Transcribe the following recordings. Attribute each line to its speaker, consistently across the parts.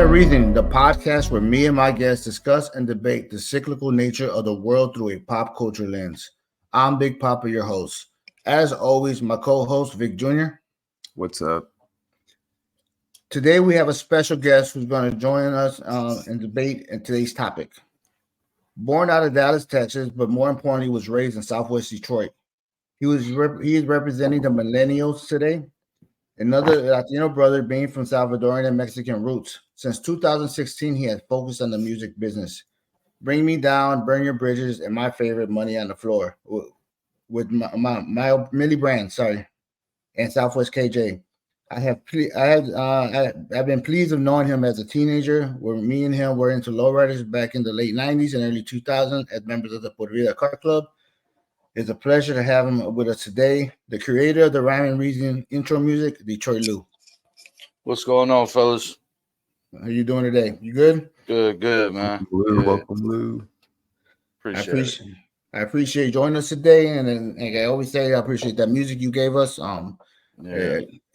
Speaker 1: of Reason, the podcast where me and my guests discuss and debate the cyclical nature of the world through a pop culture lens. I'm Big Papa, your host. As always, my co-host Vic Jr.
Speaker 2: What's up?
Speaker 1: Today we have a special guest who's going to join us and debate in today's topic. Born out of Dallas, Texas, but more importantly, was raised in Southwest Detroit. He is representing the millennials today. Another Latino brother being from Salvadorian and Mexican roots. Since 2016, he has focused on the music business. Bring Me Down, Burn Your Bridges, and my favorite, Money on the Floor, with my Millie Brand, and Southwest KJ. I've been pleased of knowing him as a teenager, where me and him were into lowriders back in the late 90s and early 2000s as members of the Puerto Rico Car Club. It's a pleasure to have him with us today. The creator of the Rhyme and Reason intro music, Detroit Lou.
Speaker 3: What's going on, fellas?
Speaker 1: How you doing today? You good?
Speaker 3: Good, man.
Speaker 2: Welcome, Lou.
Speaker 1: I appreciate you joining us today, and I always say, I appreciate that music you gave us.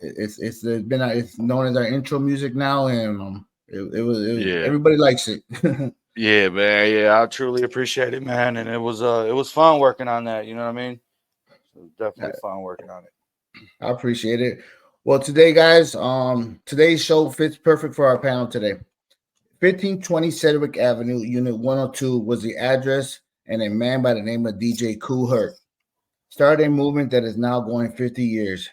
Speaker 1: It's known as our intro music now, and it was everybody likes it.
Speaker 3: Yeah, man. Yeah, I truly appreciate it, man. And it was fun working on that. You know what I mean? It was definitely fun working on it.
Speaker 1: I appreciate it. Well, today, guys, today's show fits perfect for our panel today. 1520 Sedgwick Avenue, Unit 102 was the address, and a man by the name of DJ Kool Herc started a movement that is now going 50 years.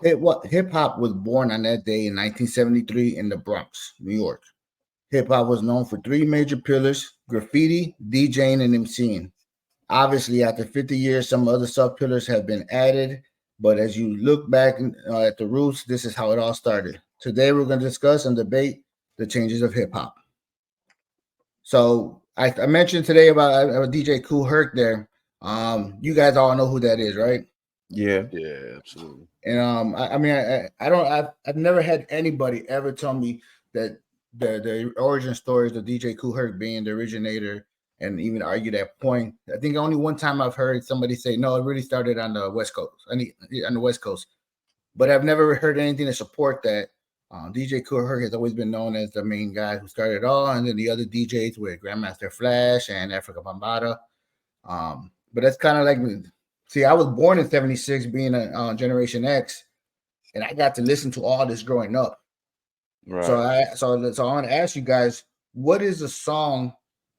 Speaker 1: Hip hop was born on that day in 1973 in the Bronx, New York. Hip hop was known for three major pillars: graffiti, DJing, and MCing. Obviously, after 50 years, some other sub pillars have been added. But as you look back at the roots, this is how it all started. Today, we're going to discuss and debate the changes of hip hop. So I mentioned today about DJ Kool Herc there. You guys all know who that is, right?
Speaker 2: Yeah,
Speaker 3: absolutely.
Speaker 1: And I've never had anybody ever tell me that the origin stories of DJ Kool Herc being the originator and even argue that point. I think only one time I've heard somebody say, no, it really started on the West Coast, on the West Coast. But I've never heard anything to support that. DJ Kool Herc has always been known as the main guy who started it all, and then the other DJs with Grandmaster Flash and Africa Bambaataa. But that's kind of like, see, I was born in 76, being a Generation X, and I got to listen to all this growing up. Right. So I want to ask you guys, what is the song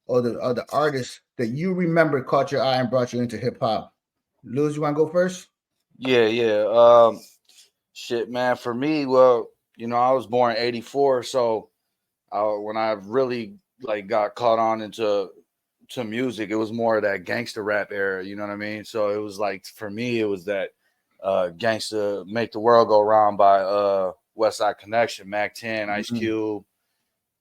Speaker 1: or the artist that you remember caught your eye and brought you into hip hop? Lewis, you want to go first?
Speaker 3: Yeah. Shit, man. For me, well, I was born in 84, so when I really got caught on into music, it was more of that gangster rap era. You know what I mean? So it was for me, it was that Gangsta Make the World Go Round by West Side Connection, Mac 10, Ice Cube,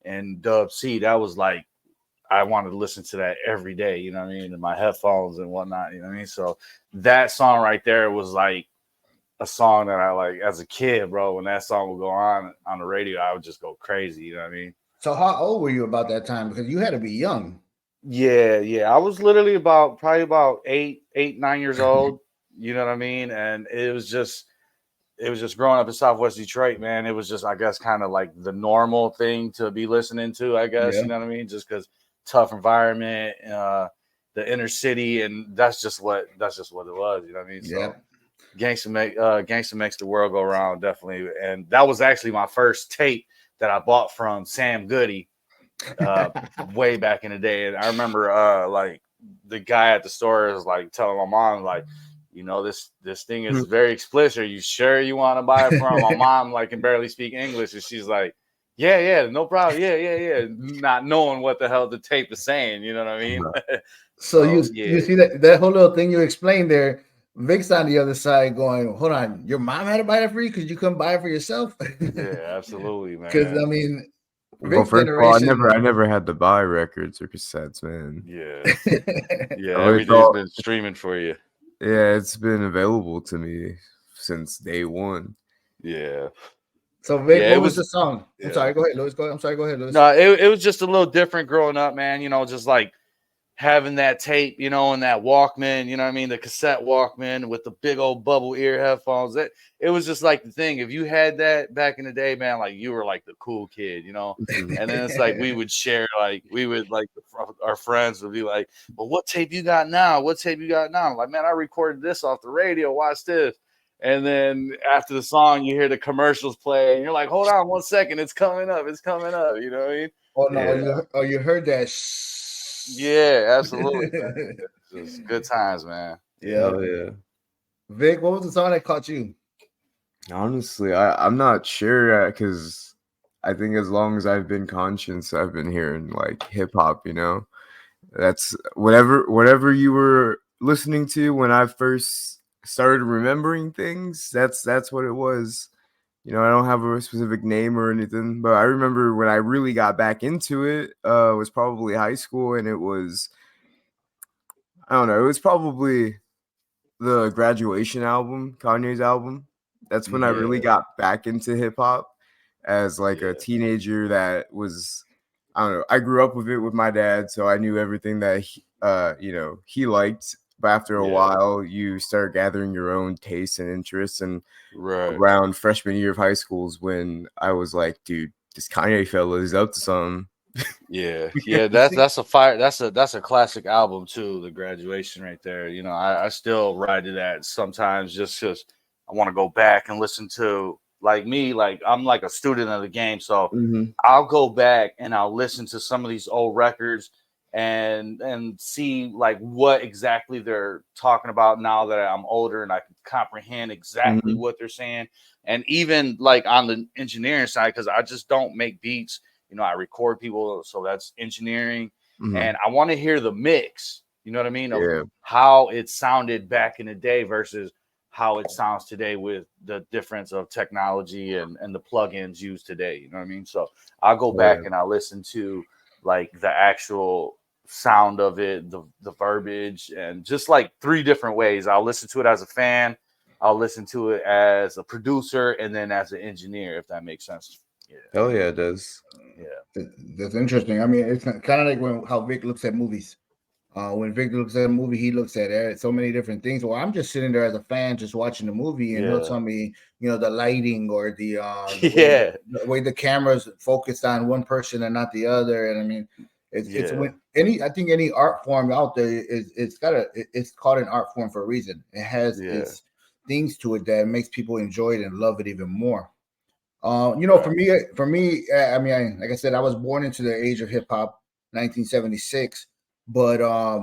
Speaker 3: and Dub C. That was I wanted to listen to that every day, you know what I mean, in my headphones and whatnot, you know what I mean? So that song right there was a song that I as a kid, bro. When that song would go on the radio, I would just go crazy, you know what I mean?
Speaker 1: So how old were you about that time? Because you had to be young.
Speaker 3: Yeah. I was literally probably about 8, 9 years old, you know what I mean? And it was just growing up in Southwest Detroit, man. It was just, I guess, kind of the normal thing to be listening to, I guess, You know what I mean? Just because tough environment, the inner city, and that's just what it was, you know what I mean? So Gangsta Makes the World Go Round, definitely. And that was actually my first tape that I bought from Sam Goody way back in the day. And I remember the guy at the store was telling my mom, this thing is very explicit. Are you sure you want to buy it from? My mom can barely speak English, and she's like, yeah, no problem. Yeah. Not knowing what the hell the tape is saying, you know what I mean?
Speaker 1: So you see that whole little thing you explained there. Vic's on the other side going, hold on, your mom had to buy it for you because you couldn't buy it for yourself?
Speaker 3: Yeah, absolutely, man.
Speaker 1: Because I mean,
Speaker 2: well, first of all, I never had to buy records or cassettes, man.
Speaker 3: Yeah, everything's been streaming for you.
Speaker 2: Yeah, it's been available to me since day one.
Speaker 3: Yeah.
Speaker 1: So Vic, what was the song? I'm sorry, go ahead, Lewis. I'm sorry, go ahead, Lewis.
Speaker 3: No, it was just a little different growing up, man. Just having that tape, you know, and that Walkman, you know what I mean, the cassette Walkman with the big old bubble ear headphones. It was just like the thing. If you had that back in the day, man, like you were like the cool kid, you know. And then it's like we would share, like we would like our friends would be like, "Well, what tape you got now? What tape you got now?" I'm like, man, I recorded this off the radio. Watch this. And then after the song, you hear the commercials play, and you're like, "Hold on 1 second, it's coming up, it's coming up." You know what I mean?
Speaker 1: Oh no!
Speaker 3: Yeah.
Speaker 1: You heard that?
Speaker 3: Yeah, absolutely, man. Just good times, man.
Speaker 1: Yeah.
Speaker 2: Hell yeah.
Speaker 1: Vic, what was the song that caught you?
Speaker 2: Honestly, I'm not sure because I think as long as I've been conscious, I've been hearing like hip hop. You know, that's whatever you were listening to when I first started remembering things. That's what it was. You know, I don't have a specific name or anything, but I remember when I really got back into it, was probably high school, and it was, I don't know, it was probably the Graduation album, Kanye's album. That's when I really got back into hip hop as like a teenager. That was, I don't know, I grew up with it with my dad, so I knew everything that he liked. But after a while, you start gathering your own tastes and interests. And around freshman year of high school is when I was like, dude, this Kanye fella is up to something.
Speaker 3: Yeah, that's a fire. That's a classic album too. The Graduation right there. You know, I still ride to that sometimes just because I want to go back and listen to, like me, like I'm like a student of the game, so I'll go back and I'll listen to some of these old records and see like what exactly they're talking about now that I'm older and I can comprehend exactly what they're saying. And even like on the engineering side, because I just don't make beats. You know, I record people, so that's engineering, and I want to hear the mix. You know what I mean? Of how it sounded back in the day versus how it sounds today with the difference of technology and the plugins used today. You know what I mean? So I'll go back and I'll listen to like the actual sound of it, the verbiage, and just like 3 different ways. I'll listen to it as a fan, I'll listen to it as a producer, and then as an engineer, if that makes sense. Yeah.
Speaker 2: Hell yeah, it does.
Speaker 3: Yeah,
Speaker 1: that's interesting. I mean, it's kind of like how Vic looks at movies. When Vic looks at a movie, he looks at so many different things. Well, I'm just sitting there as a fan, just watching the movie, and he'll tell me, you know, the lighting or the way the camera's focused on one person and not the other. And I mean, it's when I think any art form out there it's called an art form for a reason. It has its things to it that makes people enjoy it and love it even more. You know, for me, I mean, like I said, I was born into the age of hip hop, 1976. But I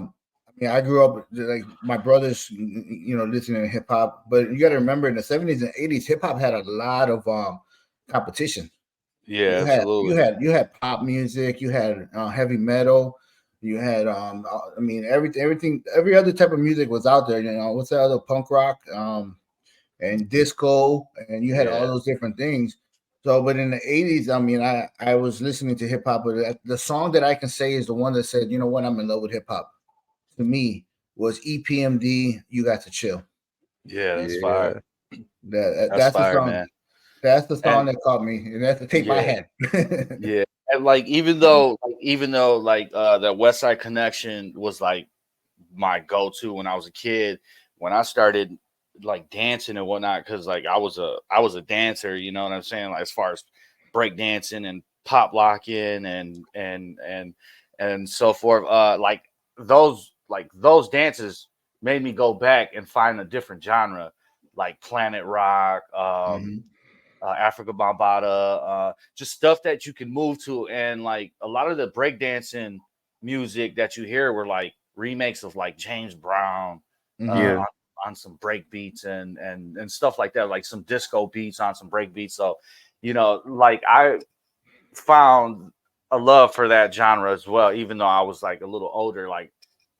Speaker 1: mean, I grew up like my brothers, you know, listening to hip hop. But you got to remember, in the 70s and 80s, hip hop had a lot of competition.
Speaker 3: Yeah, absolutely.
Speaker 1: You had pop music, you had heavy metal, you had I mean, every other type of music was out there. You know, what's that other punk rock and disco, and you had all those different things. So, but in the 80s, I mean, I was listening to hip hop, but the song that I can say is the one that said, you know what, I'm in love with hip hop. To me, was EPMD. You Got to Chill.
Speaker 3: Yeah, that's fire.
Speaker 1: That's
Speaker 3: fire,
Speaker 1: the song.
Speaker 3: man.
Speaker 1: That's the song that caught me, and that's the tape I had.
Speaker 3: Yeah, and like even though that West Side Connection was like my go-to when I was a kid, when I started like dancing and whatnot, because like I was a dancer, you know what I'm saying? Like as far as break dancing and pop locking and so forth. Like those dances made me go back and find a different genre, like Planet Rock, Africa Bambaataa, just stuff that you can move to. And like a lot of the breakdancing music that you hear were like remakes of like James Brown on some break beats and stuff like that, like some disco beats on some break beats. So, you know, like I found a love for that genre as well, even though I was like a little older. Like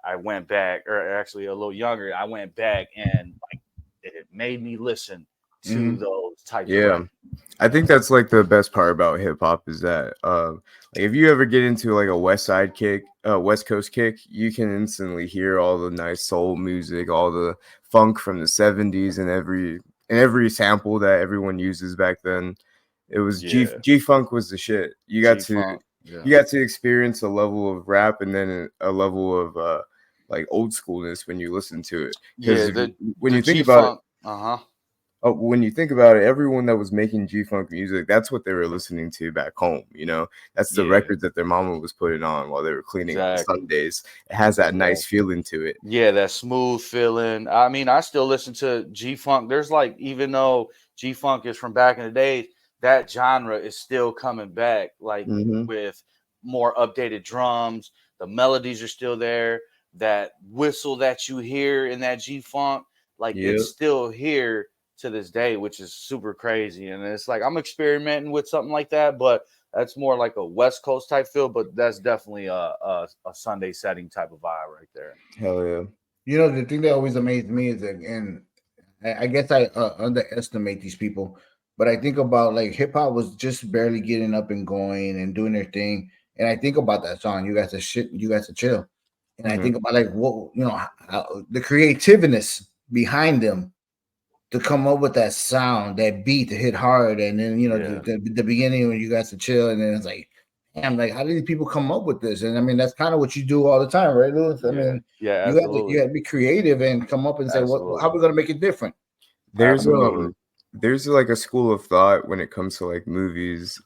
Speaker 3: I went back, or actually a little younger, I went back and like it made me listen to those types of records.
Speaker 2: I think that's like the best part about hip hop is that like if you ever get into like a West Coast kick, you can instantly hear all the nice soul music, all the funk from the 70s and every sample that everyone uses back then. It was G Funk was the shit. You got to
Speaker 3: Yeah.
Speaker 2: you got to experience a level of rap and then a level of like old schoolness when you listen to it.
Speaker 3: Yeah,
Speaker 2: Because when
Speaker 3: the
Speaker 2: you think
Speaker 3: G
Speaker 2: about it,
Speaker 3: Funk. Uh-huh.
Speaker 2: when you think about it, everyone that was making G-Funk music, that's what they were listening to back home, you know? That's the
Speaker 3: Yeah,
Speaker 2: records that their mama was putting on while they were cleaning up the
Speaker 3: exactly.
Speaker 2: Sundays. It has that nice
Speaker 3: Exactly.
Speaker 2: feeling to it.
Speaker 3: Yeah, that smooth feeling. I mean, I still listen to G Funk. There's like, even though G Funk is from back in the day, that genre is still coming back, like
Speaker 2: Mhm.
Speaker 3: with more updated drums. The melodies are still there. That whistle that you hear in that G Funk, like it's
Speaker 2: Yep.
Speaker 3: still here to this day, which is super crazy. And it's like I'm experimenting with something like that, but that's more like a West Coast type feel. But that's definitely a Sunday setting type of vibe right there.
Speaker 2: Hell yeah.
Speaker 1: You know, the thing that always amazed me is that, and I guess I underestimate these people, but I think about like hip hop was just barely getting up and going and doing their thing, and I think about that song, "You Got to Shit, You Got to Chill," and I
Speaker 2: Mhm.
Speaker 1: think about like what the creativeness behind them to come up with that sound, that beat to hit hard, and then
Speaker 3: Yeah.
Speaker 1: the beginning when you guys to chill, and then it's like, damn, like how do these people come up with this? And I mean, that's kind of what you do all the time, right, Lewis? I
Speaker 3: Yeah.
Speaker 1: mean,
Speaker 3: Yeah,
Speaker 1: you
Speaker 3: absolutely.
Speaker 1: got to be creative and come up and say, what, how are
Speaker 3: Absolutely.
Speaker 1: we gonna make it different?
Speaker 2: There's
Speaker 3: Absolutely.
Speaker 2: there's like a school of thought when it comes to like movies.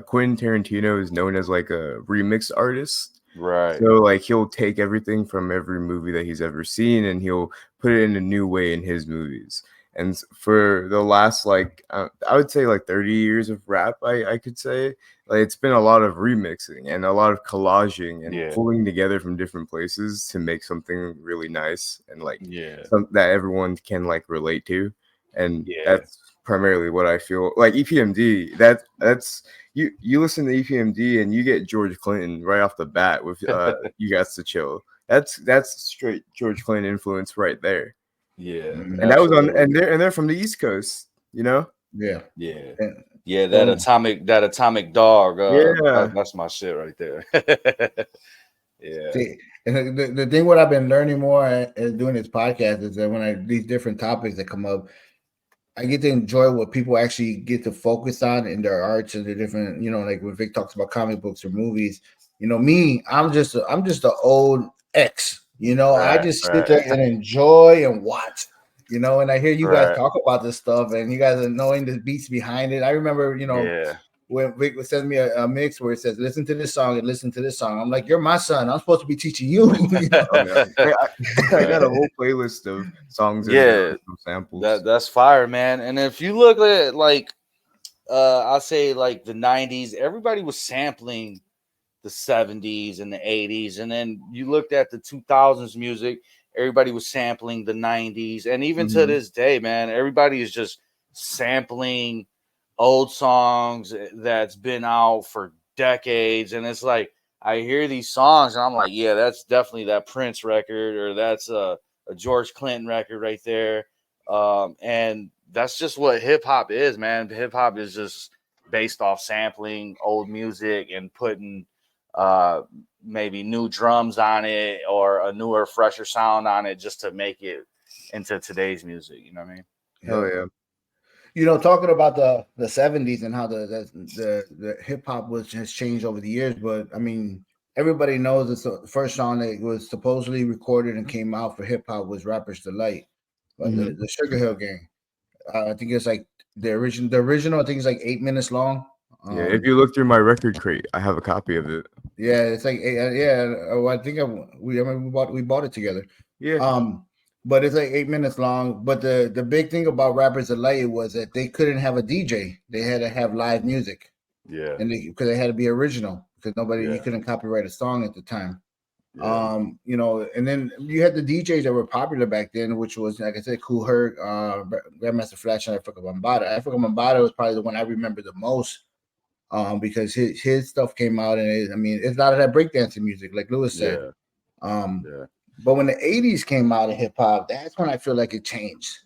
Speaker 2: Quentin Tarantino is known as like a remix artist.
Speaker 3: Right.
Speaker 2: So like he'll take everything from every movie that he's ever seen and he'll put it in a new way in his movies. And for the last like I would say like 30 years of rap, I could say like it's been a lot of remixing and a lot of collaging and
Speaker 3: Yeah.
Speaker 2: pulling together from different places to make something really nice and like
Speaker 3: Yeah.
Speaker 2: some that everyone can like relate to. And
Speaker 3: Yeah.
Speaker 2: that's primarily what I feel like EPMD. That's you listen to EPMD and you get George Clinton right off the bat with You Got to Chill. That's straight George Clinton influence right there.
Speaker 3: Yeah.
Speaker 2: And that was on
Speaker 3: Absolutely.
Speaker 2: and they're from the East Coast, you know?
Speaker 1: Yeah.
Speaker 3: Yeah.
Speaker 1: And
Speaker 3: Yeah.
Speaker 1: so
Speaker 3: That atomic dog.
Speaker 2: Yeah.
Speaker 3: That's my shit right there. Yeah.
Speaker 1: see, and the thing what I've been learning more as doing this podcast is that when these different topics that come up, I get to enjoy what people actually get to focus on in their arts and the different, like when Vic talks about comic books or movies. Me, I'm just an old ex. I
Speaker 3: Right.
Speaker 1: just sit
Speaker 3: Right.
Speaker 1: there and enjoy and watch. And I hear you guys
Speaker 3: Right.
Speaker 1: talk about this stuff, and you guys are knowing the beats behind it. I remember,
Speaker 3: Yeah.
Speaker 1: when Vic would send me a mix where it says, "Listen to this song and listen to this song." I'm like, "You're my son. I'm supposed to be teaching you."
Speaker 2: Oh yeah. I got a
Speaker 3: Right.
Speaker 2: whole playlist of songs in there
Speaker 3: Yeah.
Speaker 2: with some samples.
Speaker 3: That's fire, man. And if you look at like I'll say like the 90s, everybody was sampling the 70s and the 80s. And then you looked at the 2000s music, everybody was sampling the 90s. And even to
Speaker 2: Mhm.
Speaker 3: this day, man, everybody is just sampling old songs that's been out for decades. And it's like, I hear these songs and I'm like, yeah, that's definitely that Prince record, or that's a George Clinton record right there. And that's just what hip hop is, man. Hip hop is just based off sampling old music and putting uh, maybe new drums on it or a newer, fresher sound on it just to make it into today's music. You know what I mean?
Speaker 2: Hell
Speaker 1: Yeah.
Speaker 2: yeah.
Speaker 1: Talking about the 70s and how the hip hop has changed over the years, but I mean, everybody knows the first song that was supposedly recorded and came out for hip hop was "Rapper's Delight," but
Speaker 2: Mhm.
Speaker 1: the Sugar Hill Gang. I think it's like the original. I think it's like 8 minutes long.
Speaker 2: Yeah, if you look through my record crate, I have a copy of it.
Speaker 1: Yeah, it's like yeah. I think we bought it together.
Speaker 2: Yeah.
Speaker 1: Um, but it's like 8 minutes long. But the big thing about Rappers Delight was that they couldn't have a DJ; they had to have live music,
Speaker 3: Yeah.
Speaker 1: and because they had to be original because you
Speaker 3: Yeah.
Speaker 1: couldn't copyright a song at the time.
Speaker 3: Yeah.
Speaker 1: And then you had the DJs that were popular back then, which was like I said, Cool Herc, Grandmaster Flash, and Africa Bambaataa. Africa Bambaataa was probably the one I remember the most. Because his stuff came out, and I mean, it's a lot of that breakdancing music, like Lewis said.
Speaker 3: Yeah.
Speaker 1: Um,
Speaker 3: Yeah.
Speaker 1: but when the '80s came out of hip hop, that's when I feel like it changed.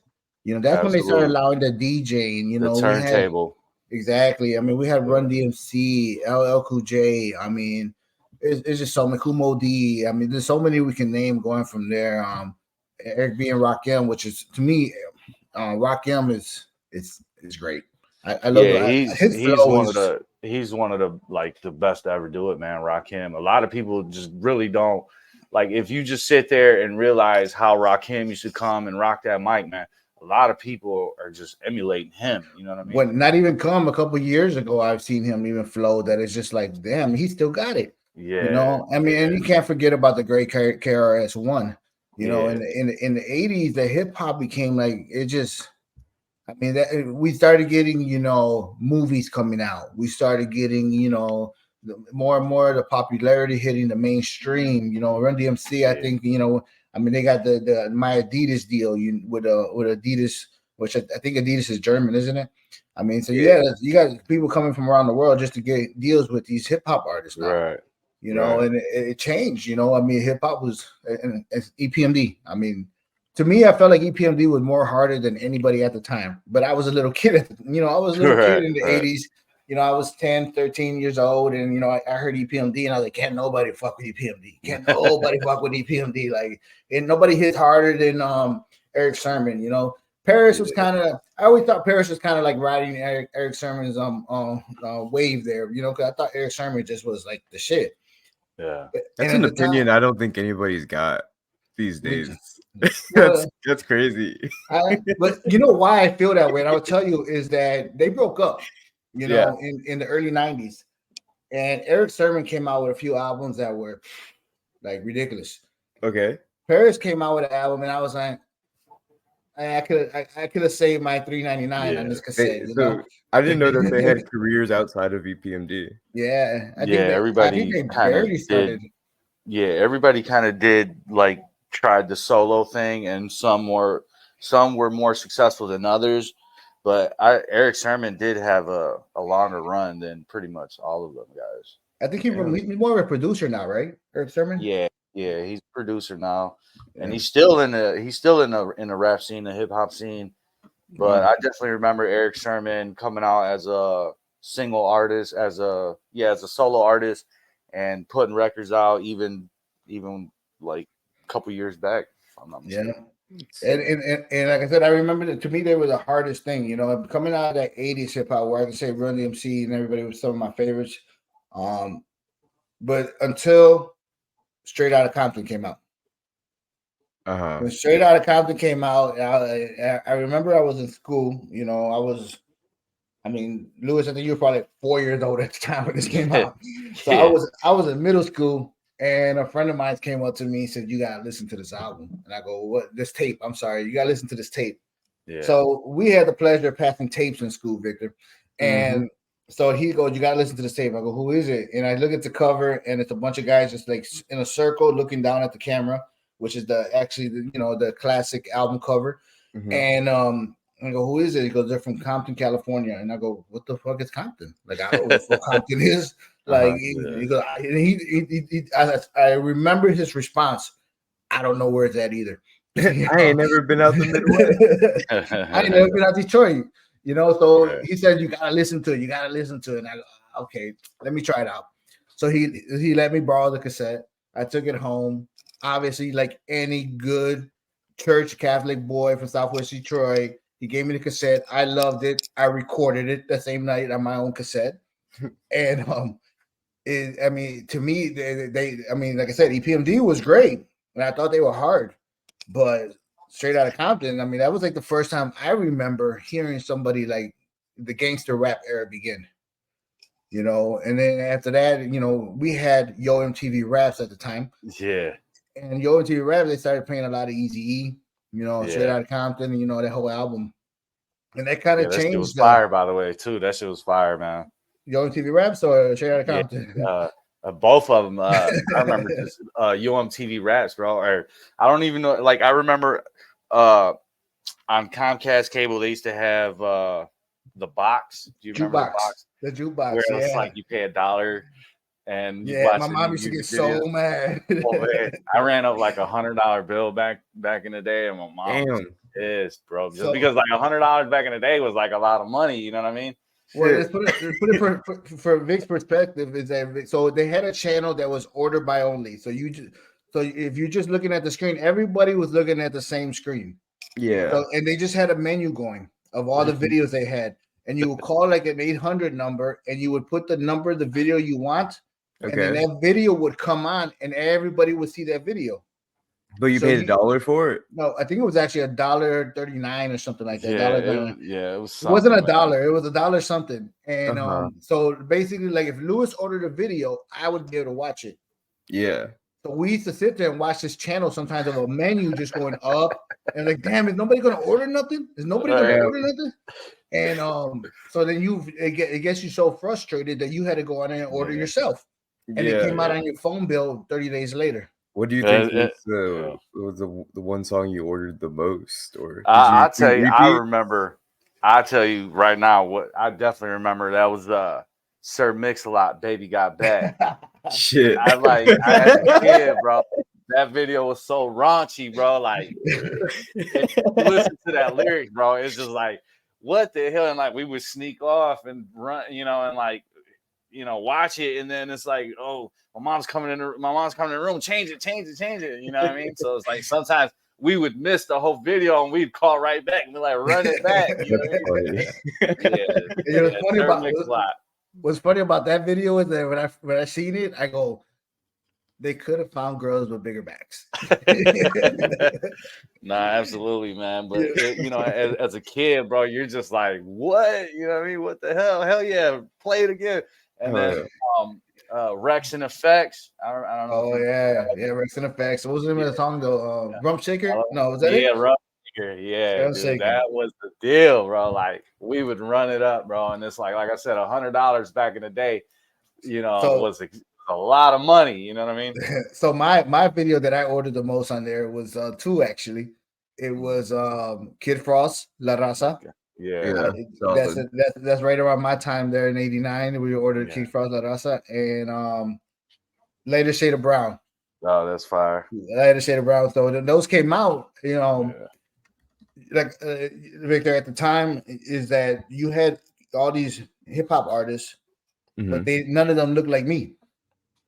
Speaker 1: That's when they started
Speaker 3: Absolutely.
Speaker 1: allowing the DJ, and
Speaker 3: The
Speaker 1: we had
Speaker 3: turntable.
Speaker 1: exactly. I mean, we had
Speaker 3: Yeah.
Speaker 1: Run DMC, LL Cool J. I mean, it's just so many Kumo D. I mean, there's so many we can name going from there. Eric B and Rakim, which is to me, Rakim is great. I love
Speaker 3: Yeah,
Speaker 1: his
Speaker 3: he's
Speaker 1: flow
Speaker 3: one of
Speaker 1: is
Speaker 3: the he's one of the best to ever do it, man. Rakim. A lot of people just really don't like. If you just sit there and realize how Rakim used to come and rock that mic, man, a lot of people are just emulating him. You know what I mean?
Speaker 1: When not even come a couple years ago, I've seen him even flow. That it's just like, damn, he still got it.
Speaker 3: Yeah.
Speaker 1: You know, I mean, and you can't forget about the great KRS-One. You know,
Speaker 3: Yeah.
Speaker 1: in the 80s, the hip hop became like it just. I mean, that we started getting, you know, movies coming out. We started getting, you know, more and more of the popularity hitting the mainstream. You know, Run DMC, I think, you know, I mean, they got the my Adidas deal with Adidas, which I think Adidas is German, isn't it? I mean, so you got people coming from around the world just to get deals with these hip hop artists now.
Speaker 3: Right.
Speaker 1: You know, and it changed. You know, I mean, hip hop was and EPMD. I mean, to me, I felt like EPMD was more harder than anybody at the time. But I was a little kid. I was a little kid in the 80s. You know, I was 10, 13 years old. And, you know, I heard EPMD and I was like, can't nobody fuck with EPMD. Can't nobody fuck with EPMD. Like, and nobody hit harder than Eric Sermon, you know. Paris was kind of, I always thought Paris was kind of like riding Eric Sermon's wave there, you know, because I thought Eric Sermon just was like the shit.
Speaker 3: Yeah.
Speaker 2: That's an opinion I don't think anybody's got these days. That's crazy.
Speaker 1: But you know why I feel that way, and I will tell you, is that they broke up, you know, in the early 90s. And Eric Sermon came out with a few albums that were like ridiculous.
Speaker 2: Okay.
Speaker 1: Paris came out with an album, and I was like, I could have saved my $3.99 on this cassette. You know?
Speaker 2: I didn't know that they had careers outside of EPMD.
Speaker 1: Yeah, I
Speaker 3: think they barely started. Yeah, everybody kind of did like tried the solo thing, and some were more successful than others. But Eric Sermon did have a longer run than pretty much all of them guys.
Speaker 1: I think he's more of a producer now, right? Eric Sermon.
Speaker 3: Yeah, he's a producer now, and he's still in the rap scene, the hip hop scene. But I definitely remember Eric Sermon coming out as a single artist, as a solo artist, and putting records out even like a couple years back. If I'm not mistaken.
Speaker 1: And like I said, I remember that to me they were the hardest thing, you know, coming out of that 80s hip hop where I can say Run DMC and everybody was some of my favorites. But until Straight Outta Compton came out. When Straight Outta Compton came out, I remember I was in school, you know, Lewis, I think you were probably 4 years old at the time when this came out. So I was in middle school. And a friend of mine came up to me and said, "You gotta listen to this album." And I go, "What? This tape? I'm sorry, you gotta listen to this tape." Yeah. So we had the pleasure of passing tapes in school, Victor. And so he goes, "You gotta listen to this tape." I go, "Who is it?" And I look at the cover, and it's a bunch of guys just like in a circle looking down at the camera, which is the classic album cover. And I go, "Who is it?" He goes, "They're from Compton, California." And I go, "What the fuck is Compton? Like, I don't know what Compton is." Like, I remember his response. I don't know where it's at either.
Speaker 2: I ain't never been out the Midwest.
Speaker 1: I ain't never been out Detroit. You know, so he said, "You gotta listen to it. You gotta listen to it." And I go, "Okay, let me try it out." So he let me borrow the cassette. I took it home. Obviously, like any good church Catholic boy from Southwest Detroit, he gave me the cassette. I loved it. I recorded it the same night on my own cassette. And to me, like I said, EPMD was great, and I thought they were hard. But Straight Outta Compton, I mean, that was like the first time I remember hearing somebody like the gangster rap era begin. You know, and then after that, you know, we had Yo MTV Raps at the time.
Speaker 3: Yeah.
Speaker 1: And Yo MTV Raps, they started playing a lot of Eazy-E, you know, Straight Outta Compton, you know, that whole album. And that kind of changed.
Speaker 3: It was fire, by the way, too. That shit was fire, man.
Speaker 1: Yo MTV Raps or Straight Outta Compton?
Speaker 3: Both of them. I remember just Yo MTV Raps, bro. Or I don't even know. Like, I remember on Comcast cable, they used to have the box. Do you remember the box?
Speaker 1: The jukebox.
Speaker 3: Where it's like you pay $1 and you
Speaker 1: watch. My mom used to get so mad.
Speaker 3: I ran up like $100 bill back in the day, and my mom was pissed, bro. Just because like $100 back in the day was like a lot of money. You know what I mean?
Speaker 1: Well, let's put it for Vic's perspective is that so they had a channel that was order by only. So if you're just looking at the screen, everybody was looking at the same screen.
Speaker 2: Yeah.
Speaker 1: So, and they just had a menu going of all the videos they had. and you would call like an 800 number, and you would put the number of the video you want, and then
Speaker 2: Okay.
Speaker 1: that video would come on, and everybody would see that video.
Speaker 2: But you
Speaker 1: So
Speaker 2: paid $1 for it?
Speaker 1: No, I think it was actually $1.39 or something like that.
Speaker 3: It was
Speaker 1: It wasn't
Speaker 3: something, man.
Speaker 1: $1. It was $1 something. And
Speaker 2: Uh-huh.
Speaker 1: so basically, like if Lewis ordered a video, I would be able to watch it.
Speaker 2: Yeah.
Speaker 1: So we used to sit there and watch this channel sometimes of a menu just going up, and like, damn, is nobody gonna order nothing? Is nobody gonna
Speaker 3: Right.
Speaker 1: order nothing? And so then it gets you so frustrated that you had to go on there and order yourself, and it came out on your phone bill 30 days later.
Speaker 2: What do you think was the one song you ordered the most? Or
Speaker 3: I'll tell you, I'll tell you right now what I definitely remember. That was Sir Mix-a-Lot, Baby Got Back.
Speaker 2: Shit.
Speaker 3: I as a kid, bro. That video was so raunchy, bro. Like, if you listen to that lyric, bro, it's just like, what the hell? And like, we would sneak off and run, and like, watch it, and then it's like, oh, my mom's coming in the room, change it, you know what I mean? So it's like sometimes we would miss the whole video and we'd call right back and be like, run it back. You know what I mean?
Speaker 1: What's funny about that video is that when I seen it, I go, they could have found girls with bigger backs.
Speaker 3: Nah, absolutely, man. But as a kid, bro, you're just like, what? You know what I mean? What the hell? Hell yeah, play it again. And then Rex and Effects. I don't know.
Speaker 1: Oh yeah, Rex and Effects. What was the name of the song though? Rump Shaker? No, was that it?
Speaker 3: Yeah, Rump Shaker. Yeah, dude, that was the deal, bro. Like we would run it up, bro, and it's like I said, $100 back in the day, was a lot of money. You know what I mean?
Speaker 1: So my video that I ordered the most on there was two actually. It was Kid Frost, La Raza.
Speaker 3: Yeah,
Speaker 1: that's right around my time there in '89. We ordered Kid Frost, La Raza, and Later Shade of Brown.
Speaker 3: Oh, that's fire.
Speaker 1: Later Shade of Brown. So those came out, like Victor, at the time is that you had all these hip hop artists, but none of them looked like me.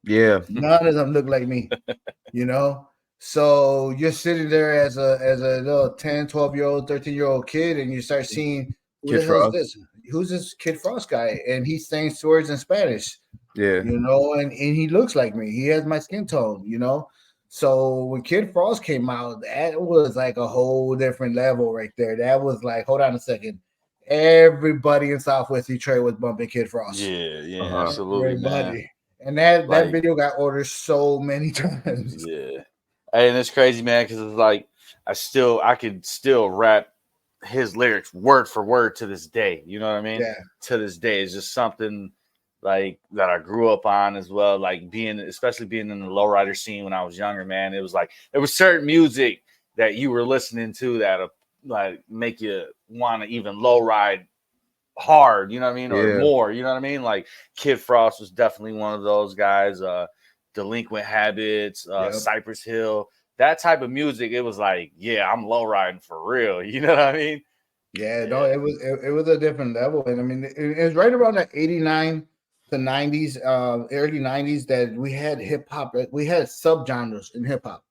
Speaker 2: Yeah,
Speaker 1: none of them look like me. So you're sitting there as a little 10, 12-year-old, 13-year-old kid, and you start seeing who's this Kid Frost guy, and he's saying words in Spanish.
Speaker 2: Yeah,
Speaker 1: and he looks like me. He has my skin tone. So when Kid Frost came out, that was like a whole different level right there. That was like, hold on a second. Everybody in Southwest Detroit was bumping Kid Frost.
Speaker 3: Yeah, absolutely, man.
Speaker 1: And that video got ordered so many times.
Speaker 3: Yeah. And it's crazy, man, because it's like I could still rap his lyrics word for word to this day. You know what I mean?
Speaker 1: Yeah.
Speaker 3: To this day. It's just something like that I grew up on as well. Like especially being in the lowrider scene when I was younger, man. It was like there was certain music that you were listening to that like make you want to even lowride hard, you know what I mean, or more, you know what I mean. Like Kid Frost was definitely one of those guys. Delinquent Habits, Cypress Hill, that type of music. It was like, I'm low riding for real. You know what I mean?
Speaker 1: Yeah, no, it was a different level, and I mean, it was right around that '89 to '90s, early '90s that we had hip hop. We had subgenres in hip hop.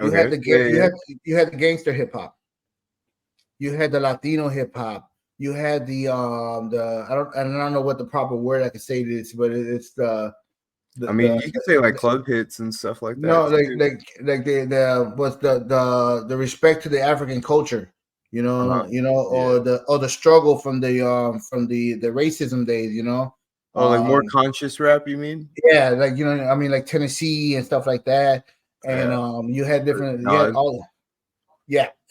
Speaker 1: You had the gangster hip hop. You had the Latino hip hop. You had the I don't know what the proper word I can say this, but it's the
Speaker 2: you can say like club hits and stuff like that.
Speaker 1: No, like the respect to the African culture, or the struggle from the racism days,
Speaker 2: like more conscious rap, you mean?
Speaker 1: Yeah, like like Tennessee and stuff like that, and you had different,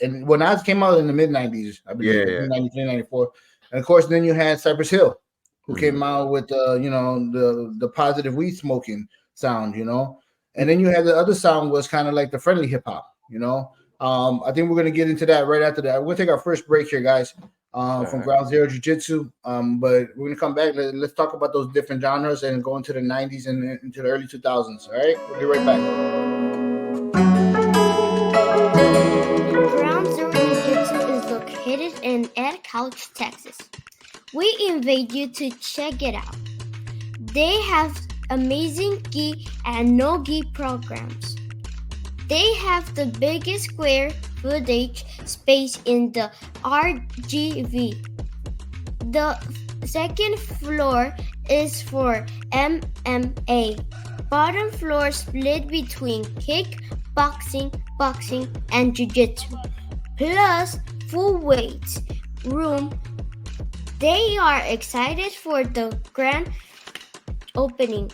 Speaker 1: and when Nas came out in the mid '90s, I believe, 93, 94, and of course then you had Cypress Hill, who came out with the positive weed smoking sound, and then you had the other sound was kind of like the friendly hip hop, I think we're gonna get into that right after that. We're gonna take our first break here, guys, from Ground Zero Jiu-Jitsu, but we're gonna come back. Let's talk about those different genres and go into the '90s and into the early 2000s. All right, we'll be right back.
Speaker 4: Ground Zero Jiu-Jitsu is located in Ed Couch, Texas. We invite you to check it out. They have amazing gi and no gi programs. They have the biggest square footage space in the RGV. The second floor is for MMA. Bottom floor split between kick, boxing, and jiu-jitsu. Plus full weights room. They are excited for the grand opening.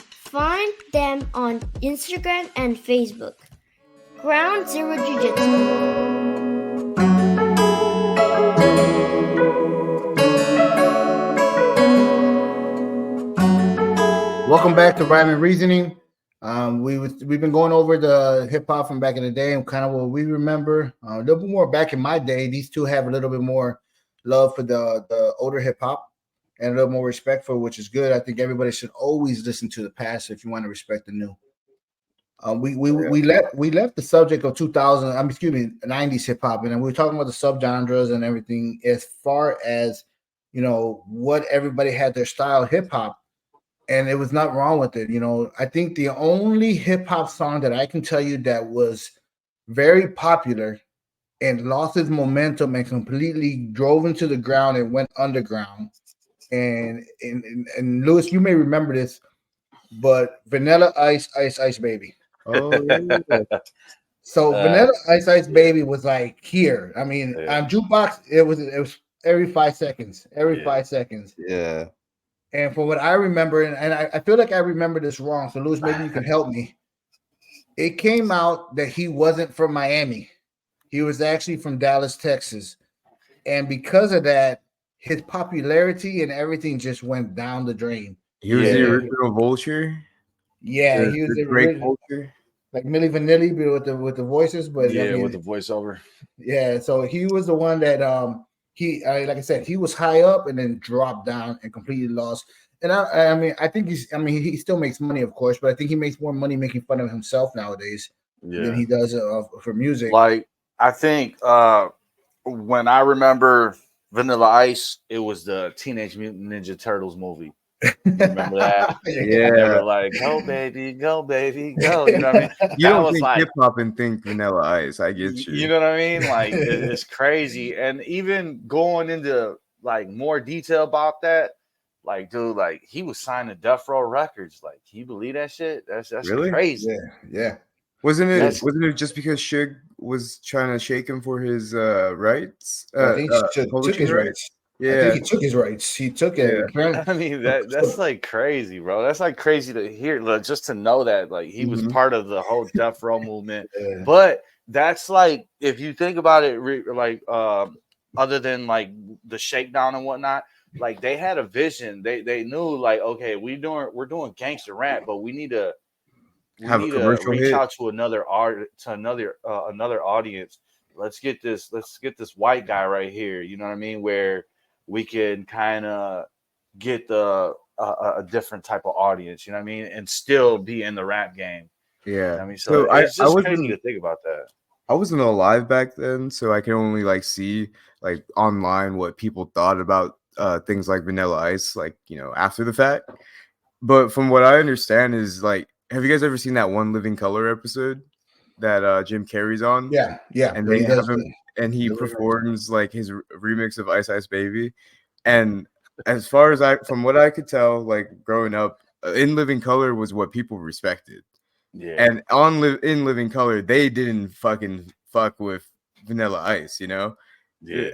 Speaker 4: Find them on Instagram and Facebook. Ground Zero Jiu-Jitsu.
Speaker 1: Welcome back to Rhyme and Reasoning. We've been going over the hip hop from back in the day and kind of what we remember. A little bit more back in my day. These two have a little bit more love for the older hip hop and a little more respect for, which is good. I think everybody should always listen to the past if you want to respect the new. We left the subject of 90s hip hop, and we were talking about the subgenres and everything as far as what everybody had their style hip hop. And it was not wrong with it. I think the only hip hop song that I can tell you that was very popular and lost its momentum and completely drove into the ground and went underground. And Lewis, you may remember this, but Vanilla Ice, Ice, Ice Baby.
Speaker 2: Oh, yeah.
Speaker 1: So Vanilla Ice, Ice Baby was like here. I mean, on jukebox, it was every 5 seconds. Every 5 seconds.
Speaker 5: Yeah.
Speaker 1: And from what I remember, and I feel like I remember this wrong, so Lewis, maybe you can help me. It came out that he wasn't from Miami. He was actually from Dallas, Texas. And because of that, his popularity and everything just went down the drain.
Speaker 2: He was the original Vulture.
Speaker 1: Yeah, he was the original
Speaker 2: Vulture.
Speaker 1: Like Milli Vanilli, but with the voices, but
Speaker 3: with the voiceover.
Speaker 1: Yeah, so he was the one that like I said, he was high up and then dropped down and completely lost. And I think he still makes money, of course, but I think he makes more money making fun of himself nowadays than he does for music.
Speaker 3: Like, I think when I remember Vanilla Ice, it was the Teenage Mutant Ninja Turtles movie. Remember that?
Speaker 2: Yeah.
Speaker 3: They were like, go baby, go. You know what I mean?
Speaker 2: You don't think hip hop and think Vanilla Ice. I get you.
Speaker 3: You know what I mean? Like, it's crazy. And even going into like more detail about that, like, dude, like he was signed to Death Row Records. Like, can you believe that shit? That's
Speaker 2: really
Speaker 3: crazy.
Speaker 1: Yeah.
Speaker 2: Wasn't it just because Suge was trying to shake him for his rights?
Speaker 1: I think he took his rights.
Speaker 2: Yeah,
Speaker 1: I think he took his rights. He took it.
Speaker 2: Yeah.
Speaker 3: I mean, that's like crazy, bro. That's like crazy to hear, like, just to know that like he was part of the whole Death Row movement.
Speaker 1: Yeah.
Speaker 3: But that's like, if you think about it, like other than like the shakedown and whatnot, like they had a vision. They knew like, okay, we're doing gangster rap, but we need to reach out to another another audience. Let's get this white guy right here. You know what I mean? Where we can kind of get a different type of audience, you know what I mean, and still be in the rap game.
Speaker 2: Yeah,
Speaker 3: you know I mean, so it's just crazy to think about that.
Speaker 2: I wasn't alive back then, so I can only like see like online what people thought about things like Vanilla Ice, like after the fact. But from what I understand is like, have you guys ever seen that One Living Color episode that Jim Carrey's on?
Speaker 1: Yeah.
Speaker 2: And they have him. And he performs like his remix of Ice Ice Baby. And as far as from what I could tell, like growing up, In Living Color was what people respected.
Speaker 3: Yeah.
Speaker 2: And in Living Color, they didn't fucking fuck with Vanilla Ice,
Speaker 3: Yeah.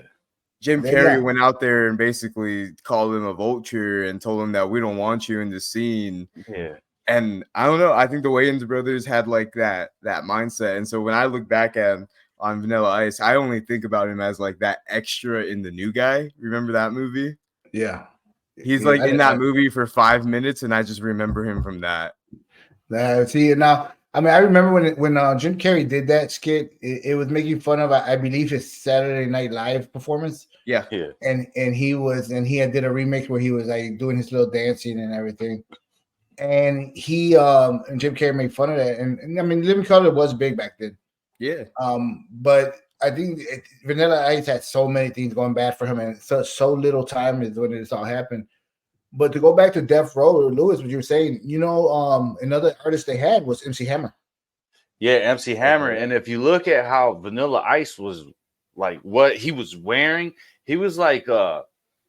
Speaker 2: Jim Carrey went out there and basically called him a vulture and told him that we don't want you in the scene.
Speaker 3: Yeah.
Speaker 2: And I don't know. I think the Wayans brothers had like that mindset. And so when I look back at him on Vanilla Ice, I only think about him as like that extra in The New Guy. Remember that movie?
Speaker 1: Yeah.
Speaker 2: He's like in that movie for 5 minutes, and I just remember him from that.
Speaker 1: See, now, I mean, I remember when Jim Carrey did that skit, it was making fun of, I believe, his Saturday Night Live performance.
Speaker 2: Yeah.
Speaker 1: And he did a remix where he was like doing his little dancing and everything. And and Jim Carrey made fun of that. And I mean, Living Color was big back then.
Speaker 2: Yeah.
Speaker 1: But I think Vanilla Ice had so many things going bad for him, and so little time is when this all happened. But to go back to Death Row, Lewis, what you were saying, another artist they had was MC Hammer.
Speaker 3: Yeah, MC Hammer. And if you look at how Vanilla Ice was, like what he was wearing, he was like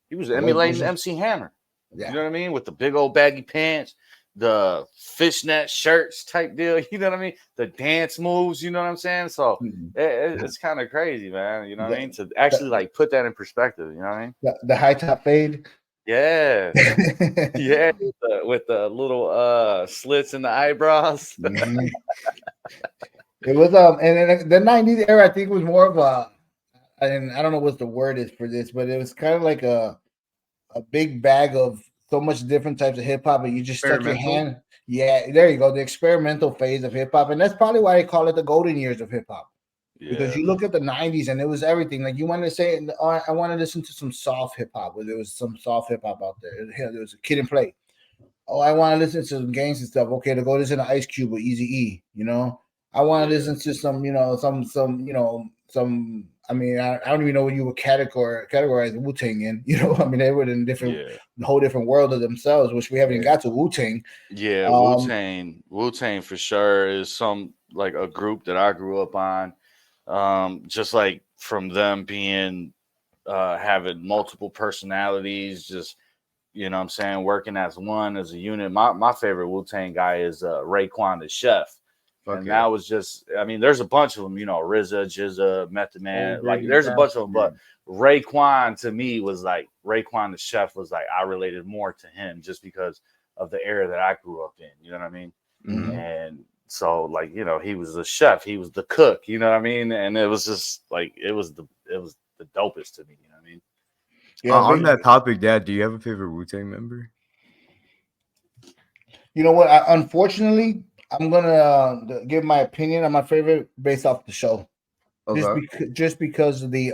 Speaker 3: He was
Speaker 1: I like
Speaker 3: emulating
Speaker 1: Bush's-
Speaker 3: MC Hammer.
Speaker 1: Yeah.
Speaker 3: You know what I mean? With the big old baggy pants, the fishnet shirts type deal. You know what I mean? The dance moves. You know what I'm saying? So
Speaker 1: Mhm.
Speaker 3: it's kind of crazy, man. You know what I mean? To
Speaker 1: The,
Speaker 3: actually like put that in perspective. You know what I mean?
Speaker 1: the high top fade.
Speaker 3: Yes. Yeah, with the little slits in the eyebrows.
Speaker 1: Mhm. It was and then the '90s era, I think, was more of a, and I don't know what the word is for this, but it was kind of like a big bag of so much different types of hip hop, and you just stuck your
Speaker 2: Experimental?
Speaker 1: hand. Yeah, there you go, the experimental phase of hip hop, and that's probably why they call it the golden years of hip hop. Because
Speaker 3: Yeah.
Speaker 1: you look at the '90s and it was everything. Like you want to say, I want to listen to some soft hip hop, where there was some soft hip hop out there. There was a Kid and Play. Oh, I want to listen to some gangs and stuff. Okay, to go listen to Ice Cube or Easy E. You know, I want to
Speaker 3: Yeah.
Speaker 1: listen to some, some. I mean, I don't even know what you would categorize Wu Tang in. You know, I mean, they were in
Speaker 3: Yeah.
Speaker 1: a whole different world of themselves, which we haven't even
Speaker 2: Yeah.
Speaker 1: got to Wu Tang.
Speaker 3: Yeah,
Speaker 1: Um,
Speaker 3: Wu-Tang for sure is some like a group that I grew up on. Just like from them being having multiple personalities, just you know what I'm saying, working as one as a unit. My favorite Wu-Tang guy is Raekwon the Chef.
Speaker 2: Fuck
Speaker 3: And
Speaker 2: yeah.
Speaker 3: that was just, I mean, there's a bunch of them, you know, RZA, GZA, Method Man,
Speaker 2: Old
Speaker 3: like
Speaker 2: Dirty
Speaker 3: there's a bunch of them, but
Speaker 2: Bastard.
Speaker 3: Raekwon to me was like Raekwon the Chef was like I related more to him just because of the era that I grew up in, you know what I mean?
Speaker 2: Mhm.
Speaker 3: And so like, you know, he was the chef, he was the cook, you know what I mean? And it was just like it was the dopest to me, you know what I mean?
Speaker 1: yeah,
Speaker 2: On that topic, Dad, do you have a favorite Wu-Tang member?
Speaker 1: you know what? Unfortunately, I'm gonna give my opinion on my favorite based off the show.
Speaker 2: Okay.
Speaker 1: Just because of the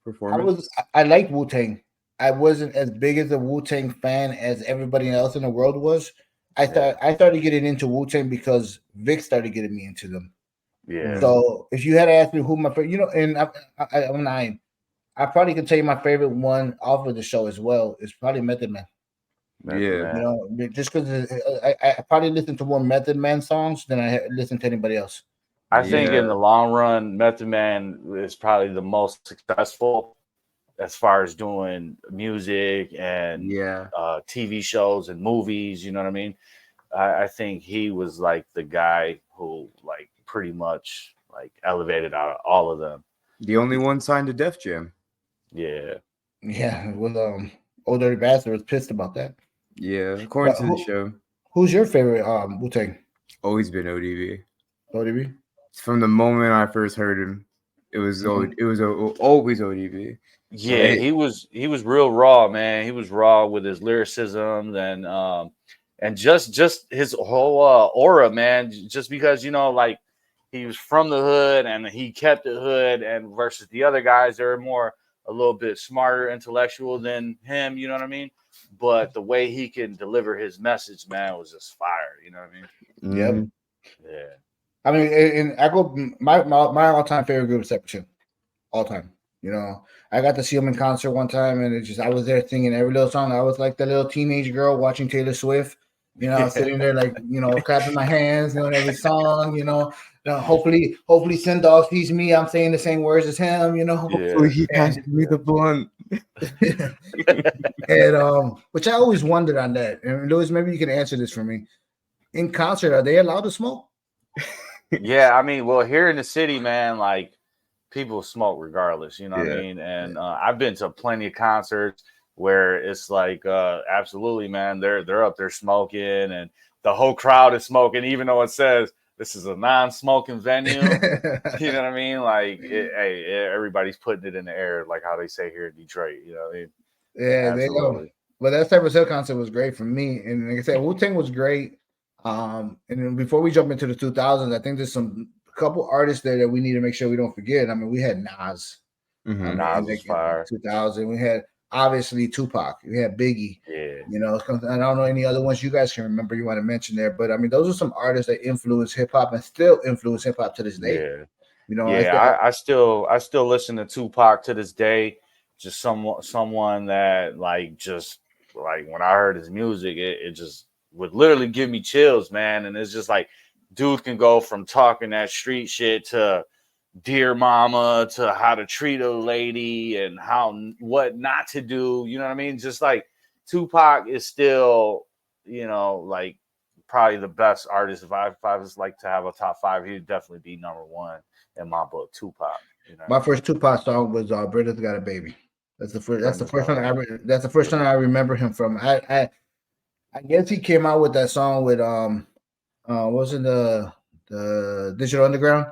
Speaker 2: Performance?
Speaker 1: I liked Wu Tang. I wasn't as big as a Wu Tang fan as everybody else in the world was.
Speaker 3: Yeah.
Speaker 1: I started getting into Wu Tang because Vic started getting me into them.
Speaker 3: Yeah.
Speaker 1: So if you had asked me who my favorite, you know, and I probably could tell you my favorite one off of the show as well is probably Method Man.
Speaker 3: Method
Speaker 2: Yeah.
Speaker 3: Man.
Speaker 1: You know, just because I probably listen to more Method Man songs than I listen to anybody else.
Speaker 3: I think in
Speaker 2: Yeah.
Speaker 3: the long run, Method Man is probably the most successful as far as doing music and
Speaker 2: Yeah.
Speaker 3: TV shows and movies. You know what I mean? I think he was like the guy who like pretty much like elevated out of all of them.
Speaker 2: The only one signed to Def Jam.
Speaker 3: Yeah.
Speaker 1: Yeah, well, Old Dirty Bastard was pissed about that.
Speaker 2: Yeah. According
Speaker 1: But
Speaker 2: to the show.
Speaker 1: who's your favorite Wu Tang?
Speaker 2: Always been ODB.
Speaker 1: ODB?
Speaker 2: From the moment I first heard him, it was always ODB.
Speaker 3: Yeah, he was real raw, man. He was raw with his lyricism and just his whole aura, man. Just because you know, like he was from the hood and he kept the hood, and versus the other guys, they're more a little bit smarter, intellectual than him. You know what I mean? But the way he can deliver his message, man, was just fire. You know what I mean?
Speaker 1: Yep.
Speaker 2: Mhm.
Speaker 3: Yeah.
Speaker 1: I mean, and I go my all time favorite group is Separate, all time. You know, I got to see them in concert one time, and it's just I was there singing every little song. I was like the little teenage girl watching Taylor Swift. You know,
Speaker 3: Yeah.
Speaker 1: sitting there like clapping my hands, every song. Hopefully Sin Dog sees me. I'm saying the same words as him.
Speaker 3: Yeah.
Speaker 2: He passed me the blunt.
Speaker 1: And which I always wondered on that. And Louis, maybe you can answer this for me. In concert, are they allowed to smoke?
Speaker 3: Yeah, I mean, well, here in the city, man, like people smoke regardless, you know what I
Speaker 2: Yeah.
Speaker 3: mean? And I've been to plenty of concerts where it's like absolutely, man, they're up there smoking and the whole crowd is smoking, even though it says this is a non-smoking venue. You know what I mean? Like, everybody's putting it in the air, like how they say here in Detroit. You know what I mean?
Speaker 1: Yeah, they go.
Speaker 3: Absolutely.
Speaker 1: But that Cypress Hill concert was great for me. And like I said, Wu Tang was great. And then before we jump into the 2000s, I think there's some couple artists there that we need to make sure we don't forget. I mean, we had Nas.
Speaker 2: Mhm.
Speaker 3: Nas was fire.
Speaker 1: 2000. We had obviously Tupac. We had Biggie.
Speaker 3: Yeah.
Speaker 1: I don't know any other ones you guys can remember you want to mention there. But I mean, those are some artists that influence hip hop and still influence hip hop to this day.
Speaker 3: Yeah. I still listen to Tupac to this day. Just someone that like just like when I heard his music, it just would literally give me chills, man. And it's just like dude can go from talking that street shit to Dear Mama to how to treat a lady and what not to do. You know what I mean? Just like Tupac is still, like probably the best artist. If I was like to have a top five, he'd definitely be number one in my book. Tupac. You know what
Speaker 1: My
Speaker 3: I mean?
Speaker 1: first Tupac song was "Brenda's Got a Baby." That's the first. That's the
Speaker 3: Brenda's
Speaker 1: first
Speaker 3: got
Speaker 1: one.
Speaker 3: it.
Speaker 1: That's the first one I remember him from. I guess he came out with that song with wasn't the Digital Underground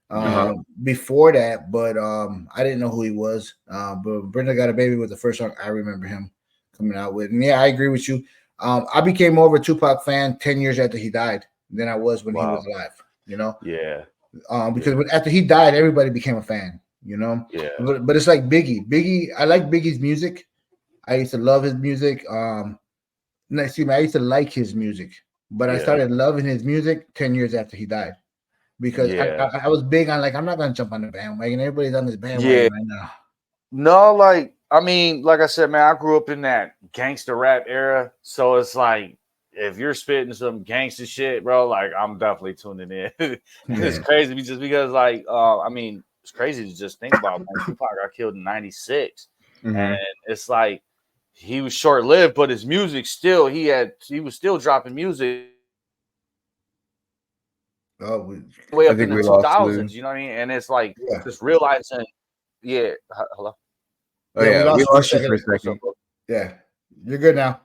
Speaker 2: Uh-huh.
Speaker 1: before that, but I didn't know who he was. But Brenda Got a Baby was the first song I remember him coming out with. And yeah, I agree with you. I became more of a Tupac fan 10 years after he died than I was when he was
Speaker 3: Wow.
Speaker 1: alive. You know,
Speaker 3: Yeah.
Speaker 1: because after he died, everybody became a fan. You know,
Speaker 3: Yeah.
Speaker 1: but it's like Biggie. I like Biggie's music. I used to love his music. No, excuse me, I used to like his music, but I
Speaker 3: Yeah.
Speaker 1: started loving his music 10 years after he died because
Speaker 3: Yeah.
Speaker 1: I was big on like I'm not gonna jump on the bandwagon. Everybody's on this
Speaker 3: Yeah.
Speaker 1: bandwagon right now.
Speaker 3: No, like I mean, like I said, man, I grew up in that gangster rap era, so it's like if you're spitting some gangster shit, bro, like I'm definitely tuning in. And it's
Speaker 1: Yeah.
Speaker 3: crazy just because, like, I mean, it's crazy to just think about. Man, Tupac got killed in '96, and
Speaker 2: Hmm.
Speaker 3: it's like he was short lived, but his music still he was still dropping music
Speaker 1: Oh,
Speaker 3: way
Speaker 2: I
Speaker 3: up in
Speaker 2: think
Speaker 3: the
Speaker 2: we lost
Speaker 3: 2000s.
Speaker 2: Lou.
Speaker 3: You know what I mean? And it's like
Speaker 1: yeah,
Speaker 3: just realizing, yeah, hello,
Speaker 2: Oh
Speaker 1: yeah. We
Speaker 2: yeah, we
Speaker 1: lost you for a
Speaker 2: lost you
Speaker 1: second.
Speaker 2: for a
Speaker 3: what's up,
Speaker 2: second.
Speaker 3: bro?
Speaker 1: Yeah, you're good now.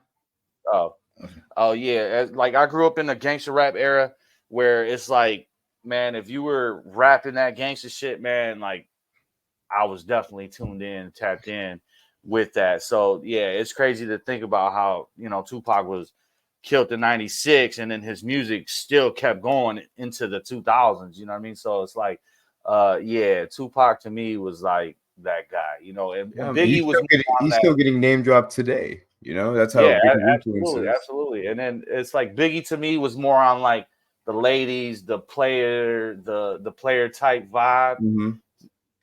Speaker 3: Oh.
Speaker 1: Okay.
Speaker 3: Oh yeah, like I grew up in the gangster rap era where it's like, man, if you were rapping that gangster shit, man, like I was definitely tuned in, tapped in with that. So yeah, it's crazy to think about how Tupac was killed in '96, and then his music still kept going into the 2000s. You know what I mean? So it's like, yeah, Tupac to me was like that guy.
Speaker 2: Yeah,
Speaker 3: And
Speaker 2: I mean,
Speaker 3: Biggie was more on
Speaker 2: he's
Speaker 3: that.
Speaker 2: still getting name dropped today. That's how
Speaker 3: Yeah,
Speaker 2: big his influence
Speaker 3: absolutely,
Speaker 2: is.
Speaker 3: absolutely. And then it's like Biggie to me was more on like the ladies, the player type vibe.
Speaker 2: Hmm.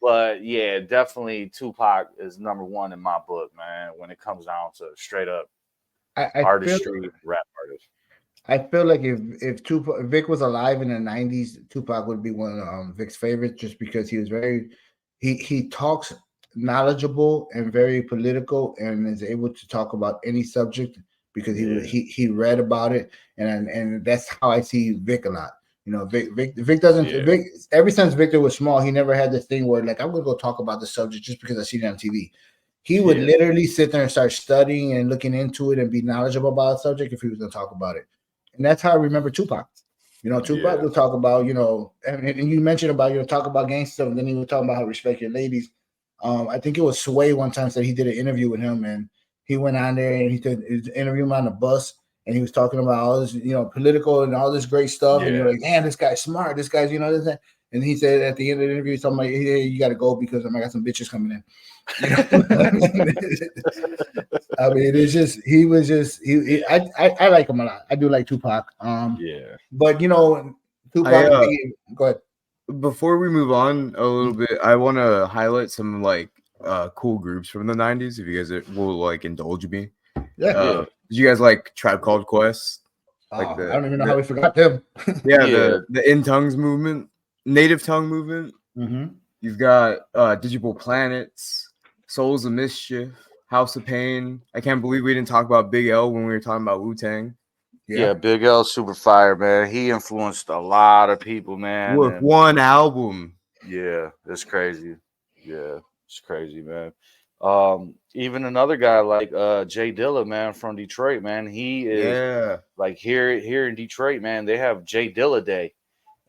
Speaker 3: But yeah, definitely Tupac is number one in my book, man. When it comes down to straight up
Speaker 1: I feel
Speaker 3: artistry, rap artist.
Speaker 1: I feel like if Tupac if Vic was alive in the '90s, Tupac would be one of Vic's favorites just because he was very he talks knowledgeable and very political and is able to talk about any subject because
Speaker 3: Yeah,
Speaker 1: he read about it and that's how I see Vic a lot. You know, Vic doesn't
Speaker 3: yeah,
Speaker 1: Vic ever since Victor was small, he never had this thing where like I'm gonna go talk about the subject just because I see it on TV. He would
Speaker 3: yeah,
Speaker 1: literally sit there and start studying and looking into it and be knowledgeable about a subject if he was going to talk about it. And that's how I remember Tupac. You know, Tupac
Speaker 3: yeah,
Speaker 1: would talk about, and you mentioned about, talk about gangster, and then he would talk about how respect your ladies. I think it was Sway one time said he did an interview with him, and he went on there and he did his interview him on the bus, and he was talking about all this, political and all this great stuff. And you're
Speaker 3: yeah.
Speaker 1: like, man, this guy's smart. This guy's, this. That. And he said at the end of the interview, something like, hey, you got to go because I got some bitches coming in. You know, I mean, it's just he was just I like him a lot. I do like Tupac.
Speaker 3: Yeah.
Speaker 1: But
Speaker 2: I
Speaker 1: Tupac and Biggie. Go ahead.
Speaker 2: Before we move on a little
Speaker 1: Mm.
Speaker 2: bit, I want to highlight some like cool groups from the '90s. If you guys will like indulge me,
Speaker 1: Yeah.
Speaker 3: Yeah.
Speaker 2: did you guys like Tribe Called Quest? Like
Speaker 1: I
Speaker 2: the
Speaker 1: don't even know how
Speaker 2: the
Speaker 1: we forgot them.
Speaker 2: yeah
Speaker 3: Yeah.
Speaker 2: the in tongues movement, native tongue movement.
Speaker 1: Mm-hmm.
Speaker 2: You've got Digital Planets, Souls of Mischief, House of Pain. I can't believe we didn't talk about Big L when we were talking about Wu Tang.
Speaker 3: Yeah,
Speaker 1: Yeah.
Speaker 3: Big L Super Fire, man. He influenced a lot of people, man.
Speaker 2: With
Speaker 3: And
Speaker 2: one album.
Speaker 3: yeah, it's crazy. Yeah, it's crazy, man. Even another guy like Jay Dilla, man, from Detroit, man. He is
Speaker 2: Yeah.
Speaker 3: like here in Detroit, man. They have Jay Dilla Day,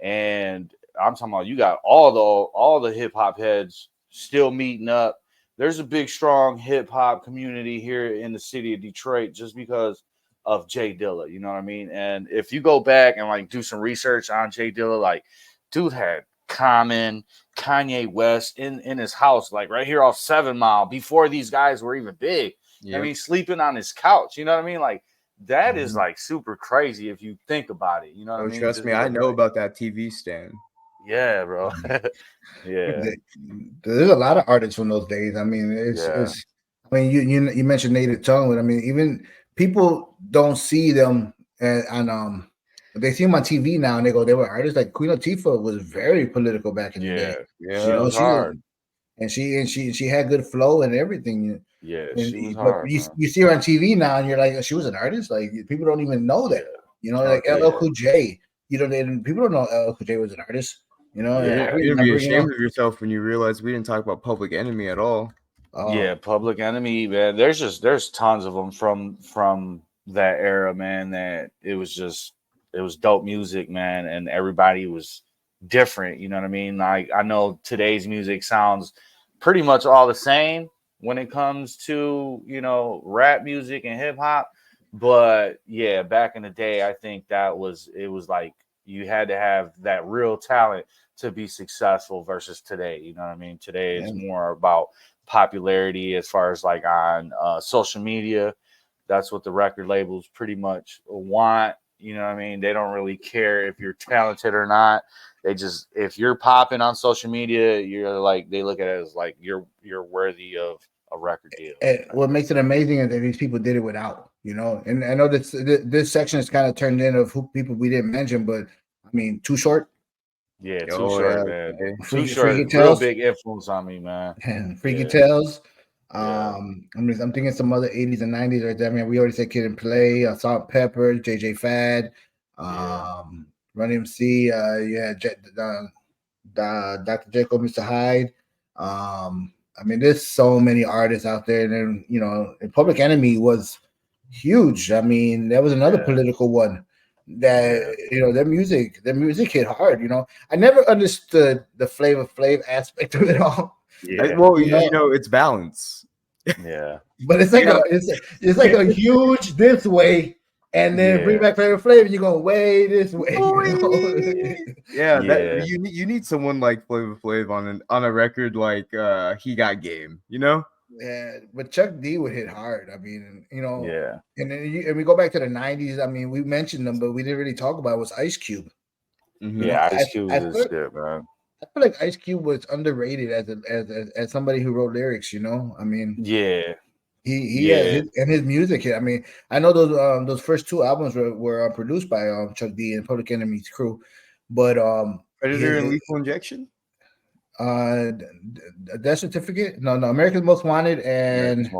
Speaker 3: and I'm talking about you got all the hip hop heads still meeting up. There's a big, strong hip hop community here in the city of Detroit just because of Jay Dilla. You know what I mean? And if you go back and like do some research on Jay Dilla, like dude had Common, Kanye West in his house, like right here off 7 Mile before these guys were even big. I
Speaker 2: Yep.
Speaker 3: mean, sleeping on his couch. You know what I mean? Like that is
Speaker 1: Mhm.
Speaker 3: like super crazy if you think about it. You know what I
Speaker 2: Oh,
Speaker 3: mean?
Speaker 2: trust
Speaker 3: Just
Speaker 2: me, I
Speaker 3: because,
Speaker 2: know about that TV stand.
Speaker 3: yeah, bro.
Speaker 1: Mhm.
Speaker 3: Yeah,
Speaker 1: There's a lot of artists from those days. I mean,
Speaker 3: yeah,
Speaker 1: it's. I mean, you mentioned native tongue, but I mean, even people don't see them on They see him on TV now, and they go, they were artists. Like Queen Latifah was very political back in the day.
Speaker 3: She
Speaker 1: You know,
Speaker 3: was hard.
Speaker 1: she had good flow and everything.
Speaker 3: Yeah,
Speaker 1: And,
Speaker 3: she was
Speaker 1: but
Speaker 3: hard.
Speaker 1: you see her on TV now, and you're like, she was an artist. Like people don't even know that. You know, like LL Cool J. You know, people don't know LL Cool J was an artist. You know, and I
Speaker 2: You'd be
Speaker 1: remember, you know,
Speaker 2: ashamed of yourself when you realize we didn't talk about Public Enemy at all.
Speaker 3: Yeah, Public Enemy, man. There's tons of them from that era, man. That it was dope music, man, and everybody was different. You know what I mean? Like I know today's music sounds pretty much all the same when it comes to rap music and hip hop, but yeah, back in the day, I think it was like you had to have that real talent to be successful versus today. You know what I mean? Today it's more about popularity as far as like on social media. That's what the record labels pretty much want. You know what I mean? They don't really care if you're talented or not. They just, if you're popping on social media, you're like, they look at it as like you're worthy of a record deal.
Speaker 1: And what makes it amazing is that these people did it without, you know. And I know this section is kind of turned in of who people we didn't mention, but I mean, Too Short.
Speaker 3: Yeah, Too Short, man. Too Short, real big influence on me, man.
Speaker 1: And Freaky Tales. I mean, I'm thinking some other 80s and 90s right there. I mean, we already said Kid and Play, Salt and Pepper, JJ Fad, Run MC, Dr. Jekyll, Mr. Hyde. I mean, there's so many artists out there. And then, you know, Public Enemy was huge. I mean, that was another political one that, you know, their music hit hard. You know, I never understood the Flavor Flav aspect of it all.
Speaker 2: Yeah. Well, you know, it's balance.
Speaker 3: Yeah.
Speaker 1: But it's like it's like a huge this way, and then bring back Flavor Flav, and you're going way this way. You know?
Speaker 2: You need someone like Flavor Flav on a record like He Got Game, you know?
Speaker 1: Yeah, but Chuck D would hit hard. I mean, you know, and then and we go back to the 90s. I mean, we mentioned them, but we didn't really talk about it, was Ice Cube.
Speaker 3: Mm-hmm. Yeah, Ice Cube is good, man.
Speaker 1: I feel like Ice Cube was underrated as somebody who wrote lyrics. You know, I mean, he has his music. I mean, I know those first two albums were produced by Chuck D and Public Enemy's crew, but
Speaker 2: Predator and Lethal Injection.
Speaker 1: Death Certificate. No, America's Most Wanted and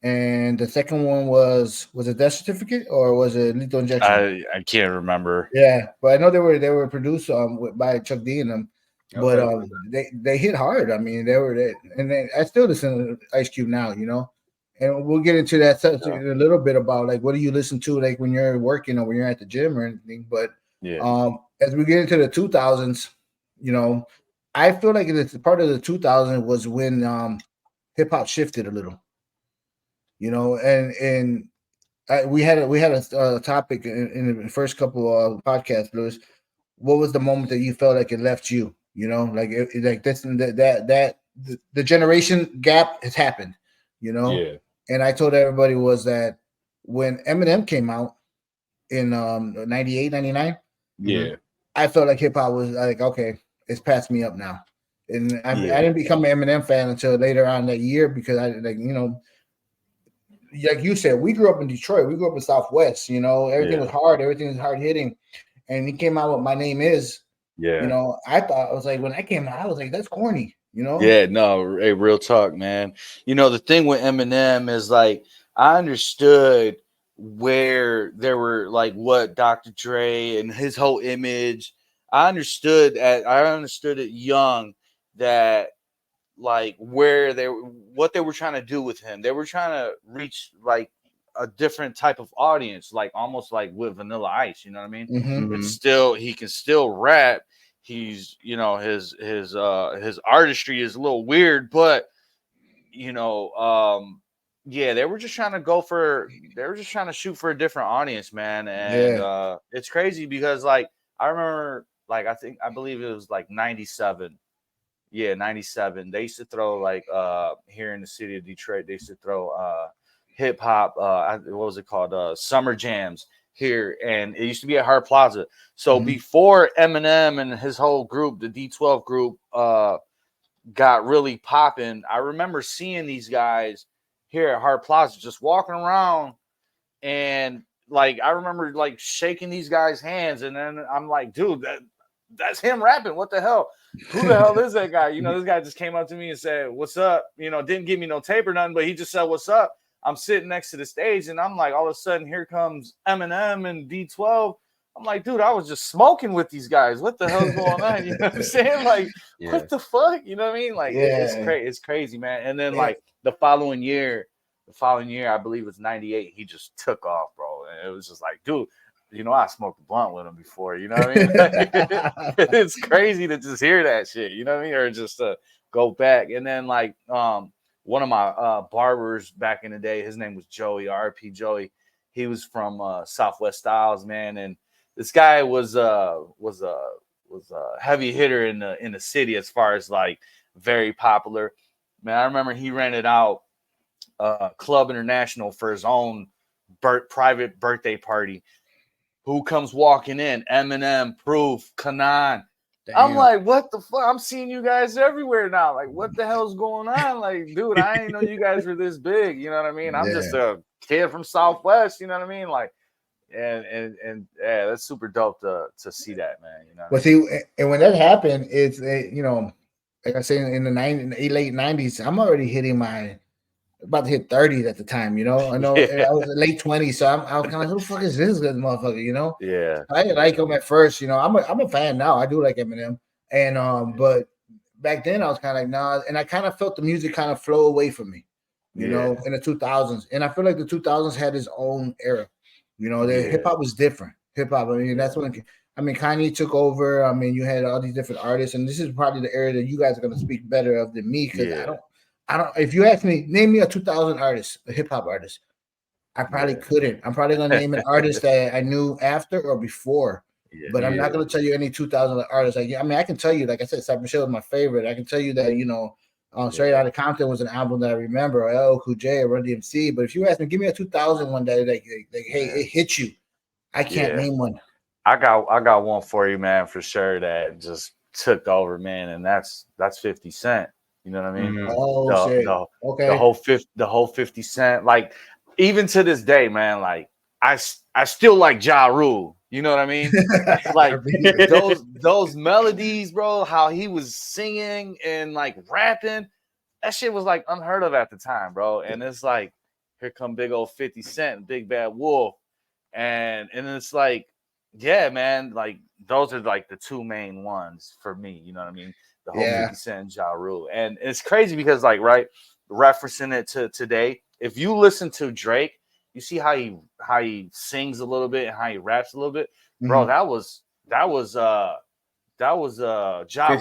Speaker 1: And the second one was it Death Certificate or was it Lethal Injection?
Speaker 3: I can't remember.
Speaker 1: Yeah, but I know they were produced by Chuck D and them. But they hit hard. I mean, and I still listen to Ice Cube now, you know. And we'll get into that in a little bit about like what do you listen to like when you're working or when you're at the gym or anything. But as we get into the 2000s, you know, I feel like it's part of the 2000s was when hip hop shifted a little, you know, and we had a topic in the first couple of podcasts, Lewis. What was the moment that you felt like it left you? You know, like like this that the generation gap has happened, you know.
Speaker 3: Yeah.
Speaker 1: And I told everybody was that when Eminem came out in 98, 99, I felt like hip hop was like, okay, it's passed me up now. And I didn't become an Eminem fan until later on that year because I like, you know, like you said, we grew up in Detroit, we grew up in Southwest, you know, everything was hard, everything was hard hitting. And he came out with My Name Is. You know, I was like, when I came out, I was like, that's corny, you know?
Speaker 3: Yeah, no, hey, real talk, man. You know, the thing with Eminem is like, I understood where there were like what Dr. Dre and his whole image. I understood it young that like what they were trying to do with him. They were trying to reach like a different type of audience, like almost like with Vanilla Ice, you know what I mean?
Speaker 1: Mm-hmm.
Speaker 3: It's still, he can still rap. He's, you know, his artistry is a little weird, but you know, they were just trying to shoot for a different audience, man. And it's crazy because like I remember, like I believe it was like 97. Yeah, 97. They used to throw like here in the city of Detroit, they used to throw hip hop, what was it called? Summer jams here, and it used to be at Hart Plaza. So before Eminem and his whole group, the D12 group, got really popping, I remember seeing these guys here at Hart Plaza just walking around, and like I remember like shaking these guys' hands, and then I'm like, dude, that's him rapping. What the hell? Who the hell is that guy? You know, this guy just came up to me and said, "What's up?" You know, didn't give me no tape or nothing, but he just said, "What's up?" I'm sitting next to the stage, and I'm like, all of a sudden, here comes Eminem and D12. I'm like, dude, I was just smoking with these guys. What the hell's going on? You know what I'm saying? Like, what the fuck? You know what I mean? Like, it's crazy. It's crazy, man. And then like the following year, I believe it was '98. He just took off, bro. And it was just like, dude, you know, I smoked a blunt with him before. You know what I mean? It's crazy to just hear that shit. You know what I mean? Or just to go back. And then like one of my barbers back in the day, his name was Joey, RP Joey. He was from Southwest Styles, man, and this guy was a heavy hitter in the city as far as like very popular. Man, I remember he rented out Club International for his own private birthday party. Who comes walking in? Eminem, Proof, Kanan. Damn. I'm like, what the fuck? I'm seeing you guys everywhere now. Like, what the hell's going on? Like, dude, I didn't know you guys were this big. You know what I mean? I'm just a kid from Southwest. You know what I mean? Like, and yeah, that's super dope to see that, man. You know.
Speaker 1: But see, and when that happened, it's you know, like I said, in the late '90s, I'm already hitting my about to hit 30s at the time, you know. I know I was late 20s, so I was kind of like, who the fuck is this good motherfucker, you know?
Speaker 3: Yeah.
Speaker 1: I didn't like him at first, you know. I'm a fan now. I do like Eminem. And but back then I was kind of like, nah, and I kind of felt the music kind of flow away from me, you know, in the 2000s. And I feel like the 2000s had its own era. You know, the hip hop was different. Hip hop, I mean, that's when Kanye took over. I mean, you had all these different artists, and this is probably the area that you guys are going to speak better of than me because I don't. If you ask me, name me a 2000 artist, a hip hop artist, I probably couldn't. I'm probably gonna name an artist that I knew after or before, but I'm not gonna tell you any 2000 artists. Like, I mean, I can tell you, like I said, Cypress Michelle was my favorite. I can tell you that, you know, Straight Outta Compton was an album that I remember, or LL Cool J, or Run DMC. But if you ask me, give me a 2000 one that like hey, it hit you. I can't name one.
Speaker 3: I got one for you, man, for sure. That just took over, man, and that's 50 Cent. You know what I mean?
Speaker 1: Oh, shit. Okay.
Speaker 3: The whole 50 Cent, like even to this day, man, like I still like Ja Rule. You know what I mean? Like those melodies, bro, how he was singing and like rapping, that shit was like unheard of at the time, bro. And it's like, here come big old 50 Cent, Big Bad Wolf. And it's like, yeah, man, like those are like the two main ones for me. You know what I mean? The whole 50 Cent and Ja Rule. And it's crazy because, like, right, referencing it to today, if you listen to Drake, you see how he sings a little bit and how he raps a little bit. Bro, that was Ja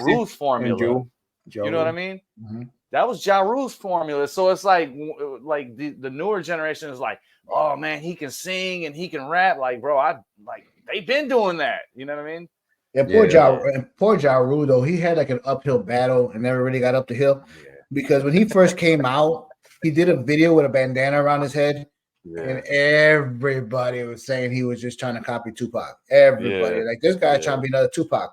Speaker 3: Rule's formula. You know what I mean?
Speaker 1: Mm-hmm.
Speaker 3: That was Ja Rule's formula. So it's like the newer generation is like, oh man, he can sing and he can rap. Like, bro, they've been doing that. You know what I mean?
Speaker 1: Yeah, poor Ja Rule, though. He had like an uphill battle and never really got up the hill. Because when he first came out, he did a video with a bandana around his head. And everybody was saying he was just trying to copy Tupac. Everybody. Like, this guy trying to be another Tupac.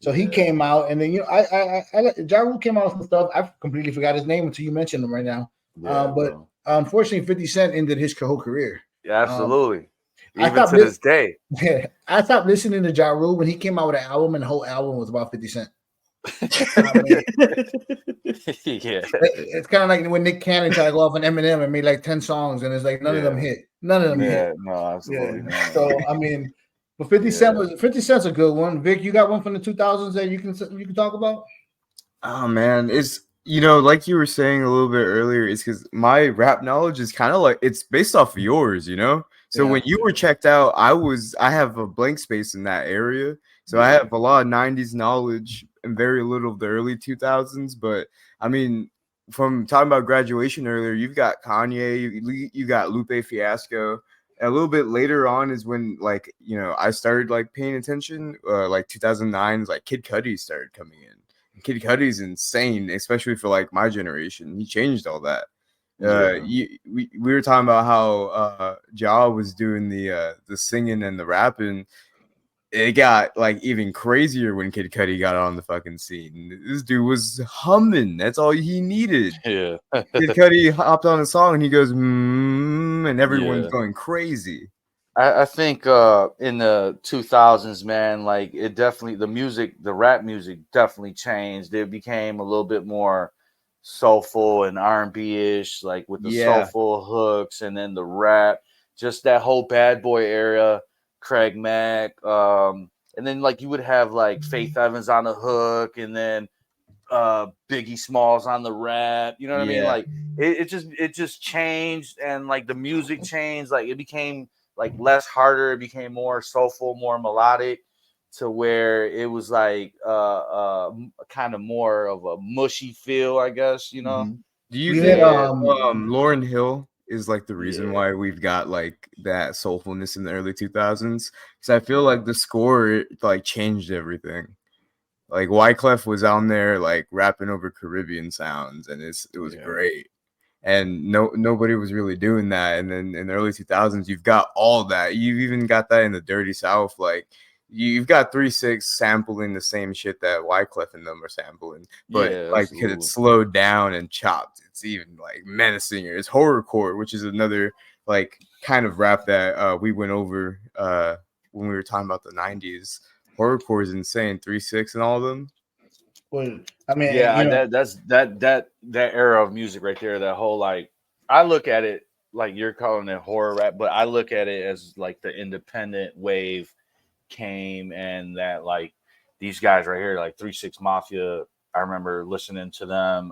Speaker 1: So he came out, and then, you know, I Ja Rule came out with some stuff. I completely forgot his name until you mentioned him right now. But unfortunately, 50 Cent ended his whole career.
Speaker 3: Yeah, absolutely. Even to this day.
Speaker 1: Yeah, I stopped listening to Ja Rule when he came out with an album, and the whole album was about 50 Cent. It's kind of like when Nick Cannon tried to go off on Eminem and made like 10 songs, and it's like none of them hit. None of them hit.
Speaker 3: No, absolutely.
Speaker 1: Yeah. So I mean, but 50 Cent's a good one. Vic, you got one from the 2000s that you can talk about?
Speaker 2: Oh man, it's, you know, like you were saying a little bit earlier, it's because my rap knowledge is kind of like, it's based off of yours, you know. So when you were checked out, I have a blank space in that area. So I have a lot of 90s knowledge and very little of the early 2000s. But I mean, from talking about graduation earlier, you've got Kanye, you got Lupe Fiasco. And a little bit later on is when, like, you know, I started like paying attention. Like 2009 is like Kid Cudi started coming in. Kid Cudi's insane, especially for like my generation. He changed all that. We were talking about how Ja was doing the singing and the rapping. It got like even crazier when Kid Cudi got on the fucking scene. This dude was humming. That's all he needed.
Speaker 3: Yeah.
Speaker 2: Kid Cudi hopped on a song and he goes, and everyone's going crazy.
Speaker 3: I think in the 2000s, man, like it definitely the rap music definitely changed. It became a little bit more soulful and R&B ish, like with the
Speaker 2: Yeah.
Speaker 3: soulful hooks, and then the rap, just that whole bad boy era, Craig Mack, and then like you would have like Faith Evans on the hook, and then Biggie Smalls on the rap. You know what I mean?
Speaker 2: Yeah.
Speaker 3: Like it just changed, and like the music changed. Like it became like less harder. It became more soulful, more melodic, to where it was like kind of more of a mushy feel, I guess. You know?
Speaker 1: Hmm.
Speaker 2: Do you
Speaker 1: We had
Speaker 2: think
Speaker 3: Yeah,
Speaker 2: Lauryn Hill is like the reason
Speaker 3: yeah,
Speaker 2: why we've got like that soulfulness in the early 2000s? Because I feel
Speaker 3: yeah,
Speaker 2: like the score like changed everything. Like Wyclef was on there like rapping over Caribbean sounds, and it was
Speaker 3: yeah,
Speaker 2: great. And nobody was really doing that. And then in the early 2000s, you've got all that. You've even got that in the Dirty South. Like you've got 3 6 sampling the same shit that Wyclef and them are sampling, but
Speaker 3: yeah.
Speaker 2: like because
Speaker 3: Absolutely.
Speaker 2: it's slowed down and chopped, it's even like menacing. It's horrorcore, which is another like kind of rap that we went over when we were talking about the 90s. Horrorcore is insane. 3 6 and all of them.
Speaker 1: well, I mean,
Speaker 3: Yeah, that era of music right there. That whole like, I look at it like you're calling it horror rap, but I look at it as like the independent wave came, and that like these guys right here, like 3 6 Mafia. I remember listening to them,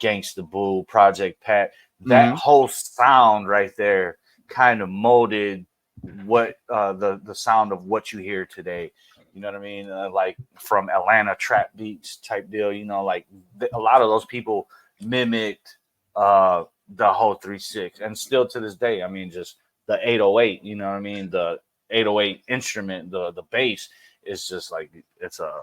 Speaker 3: Gangsta Boo, Project Pat. That
Speaker 2: Mm-hmm.
Speaker 3: whole sound right there kind of molded what the sound of what you hear today. You know what I mean? Like from Atlanta trap beats type deal. You know, like a lot of those people mimicked the whole 3 6, and still to this day. I mean, just the 808. You know what I mean? The 808 instrument, the bass is just like it's a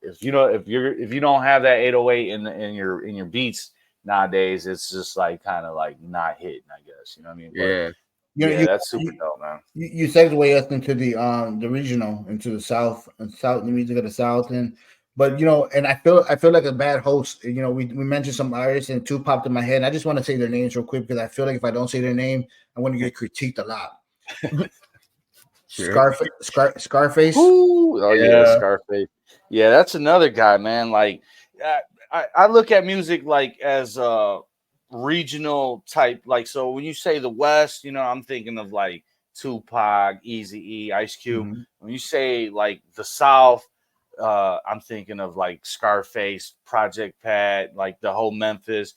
Speaker 3: if you know if you don't have that 808 in your beats nowadays, it's just like kind of like not hitting, I guess. You know what I mean? But
Speaker 2: Yeah.
Speaker 1: you know,
Speaker 3: yeah,
Speaker 1: you
Speaker 3: that's super
Speaker 1: you,
Speaker 3: dope, man.
Speaker 1: you segue us into the regional, into the South and South, the music of the South, and but and I feel like a bad host. We mentioned some artists and two popped in my head. And I just want to say their names real quick because I feel like if I don't say their name, I'm going to get critiqued a lot.
Speaker 2: Sure.
Speaker 1: Scarface.
Speaker 3: Ooh, oh yeah,
Speaker 2: Yeah.
Speaker 3: Scarface. Yeah, that's another guy, man. Like, I look at music like as regional type. Like, so when you say the West, I'm thinking of like Tupac, Easy E, Ice Cube.
Speaker 1: Mhm.
Speaker 3: When you say like the South, I'm thinking of like Scarface, Project Pat, like the whole Memphis,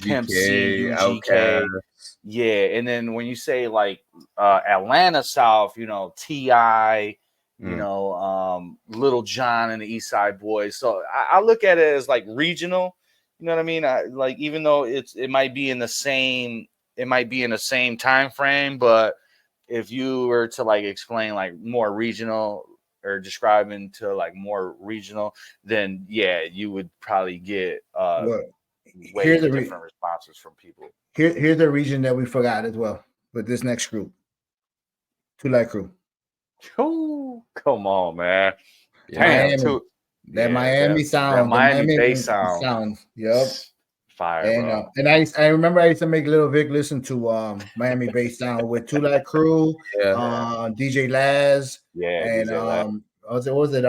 Speaker 3: Pimp C,
Speaker 2: UGK,
Speaker 3: UGK.
Speaker 2: Outkast.
Speaker 3: Yeah, and then when you say like Atlanta South, Ti,
Speaker 2: Mm.
Speaker 3: Little John and the East Side Boys. So I look at it as like regional. You know what I mean? Like even though it might be in the same time frame, but if you were to like explain like more regional or describing to like more regional, then yeah, you would probably get
Speaker 1: Well,
Speaker 3: way
Speaker 1: here's the
Speaker 3: different responses from people.
Speaker 1: here's the region that we forgot as well with this next group, Two Light Crew,
Speaker 3: Oh, come on, man.
Speaker 2: Yeah.
Speaker 3: Damn,
Speaker 1: Miami.
Speaker 3: too.
Speaker 1: That
Speaker 3: Yeah,
Speaker 1: Miami
Speaker 3: that
Speaker 1: sound, the
Speaker 3: Miami
Speaker 1: Miami
Speaker 3: bass sound.
Speaker 1: sounds. Yep.
Speaker 3: Fire,
Speaker 1: And
Speaker 3: bro.
Speaker 1: I remember I used to make Little Vic listen to Miami bass sound with Two Light Crew,
Speaker 2: Yeah.
Speaker 3: Yeah,
Speaker 1: DJ Laz,
Speaker 3: yeah,
Speaker 1: and
Speaker 3: DJ Lab.
Speaker 1: what was it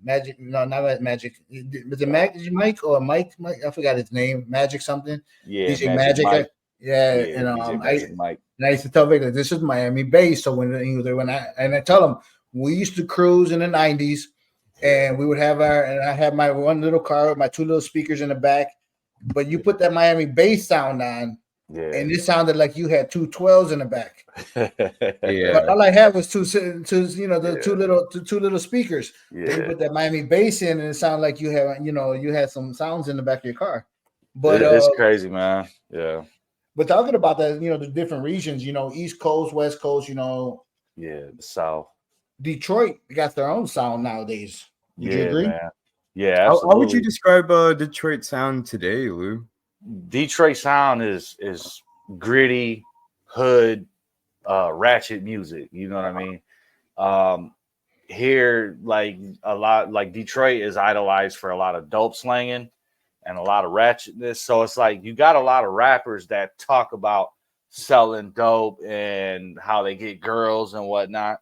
Speaker 1: Magic? No, not Magic. Was it Magic Mike or Mike? Mike? I forgot his name. Magic something.
Speaker 3: Yeah,
Speaker 1: DJ
Speaker 3: Magic
Speaker 1: Magic.
Speaker 3: Mike.
Speaker 1: Yeah,
Speaker 3: Yeah,
Speaker 1: and
Speaker 3: DJ
Speaker 1: I
Speaker 3: Magic Mike.
Speaker 1: and I used to tell Vic that this is Miami bass. So when I tell him we used to cruise in the '90s,
Speaker 3: Yeah,
Speaker 1: and we would have and I had my one little car with my two little speakers in the back, but you put that Miami bass sound on,
Speaker 3: yeah,
Speaker 1: and it sounded like you had two 12s in the back. But
Speaker 2: Yeah.
Speaker 1: all I had was the
Speaker 3: yeah,
Speaker 1: two little speakers. Then you
Speaker 3: yeah.
Speaker 1: put that Miami bass in, and it sounded like you had some sounds in the back of your car. But
Speaker 3: It's crazy, man. Yeah,
Speaker 1: talking about that, the different regions, East Coast, West Coast,
Speaker 3: yeah. The South.
Speaker 1: Detroit got their own sound nowadays. Would you
Speaker 3: Yeah,
Speaker 1: agree?
Speaker 3: man. Yeah,
Speaker 2: How would you
Speaker 3: absolutely.
Speaker 2: describe Detroit sound today, Lou?
Speaker 3: Detroit sound is gritty, hood, ratchet music. You know what I mean? Um, Here, like a lot, like Detroit is idolized for a lot of dope slanging and a lot of ratchetness. So it's like you got a lot of rappers that talk about selling dope and how they get girls and whatnot.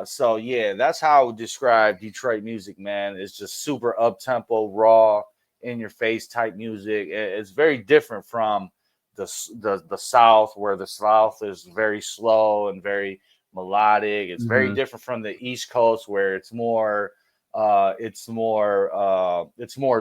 Speaker 3: So yeah, that's how I would describe Detroit music, man. It's just super up tempo, raw, in your face type music. It's very different from the South, where the South is very slow and very melodic. It's very
Speaker 2: Mhm.
Speaker 3: different from the East Coast, where it's more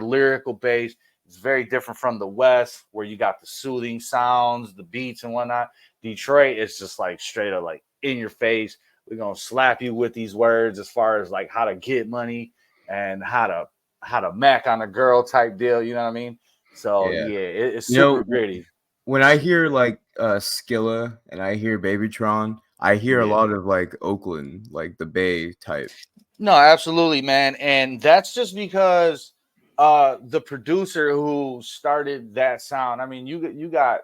Speaker 3: lyrical based. It's very different from the West, where you got the soothing sounds, the beats and whatnot. Detroit is just like straight up like in your face. We're gonna slap you with these words as far as like how to get money and how to mac on a girl type deal. You know what I mean? So
Speaker 2: Yeah.
Speaker 3: yeah, it's
Speaker 2: You know,
Speaker 3: super gritty.
Speaker 2: when I hear like Skilla and I hear Babytron, I hear a
Speaker 3: Yeah.
Speaker 2: lot of like Oakland, like the Bay type.
Speaker 3: No, absolutely, man. And that's just because the producer who started that sound. I mean, you got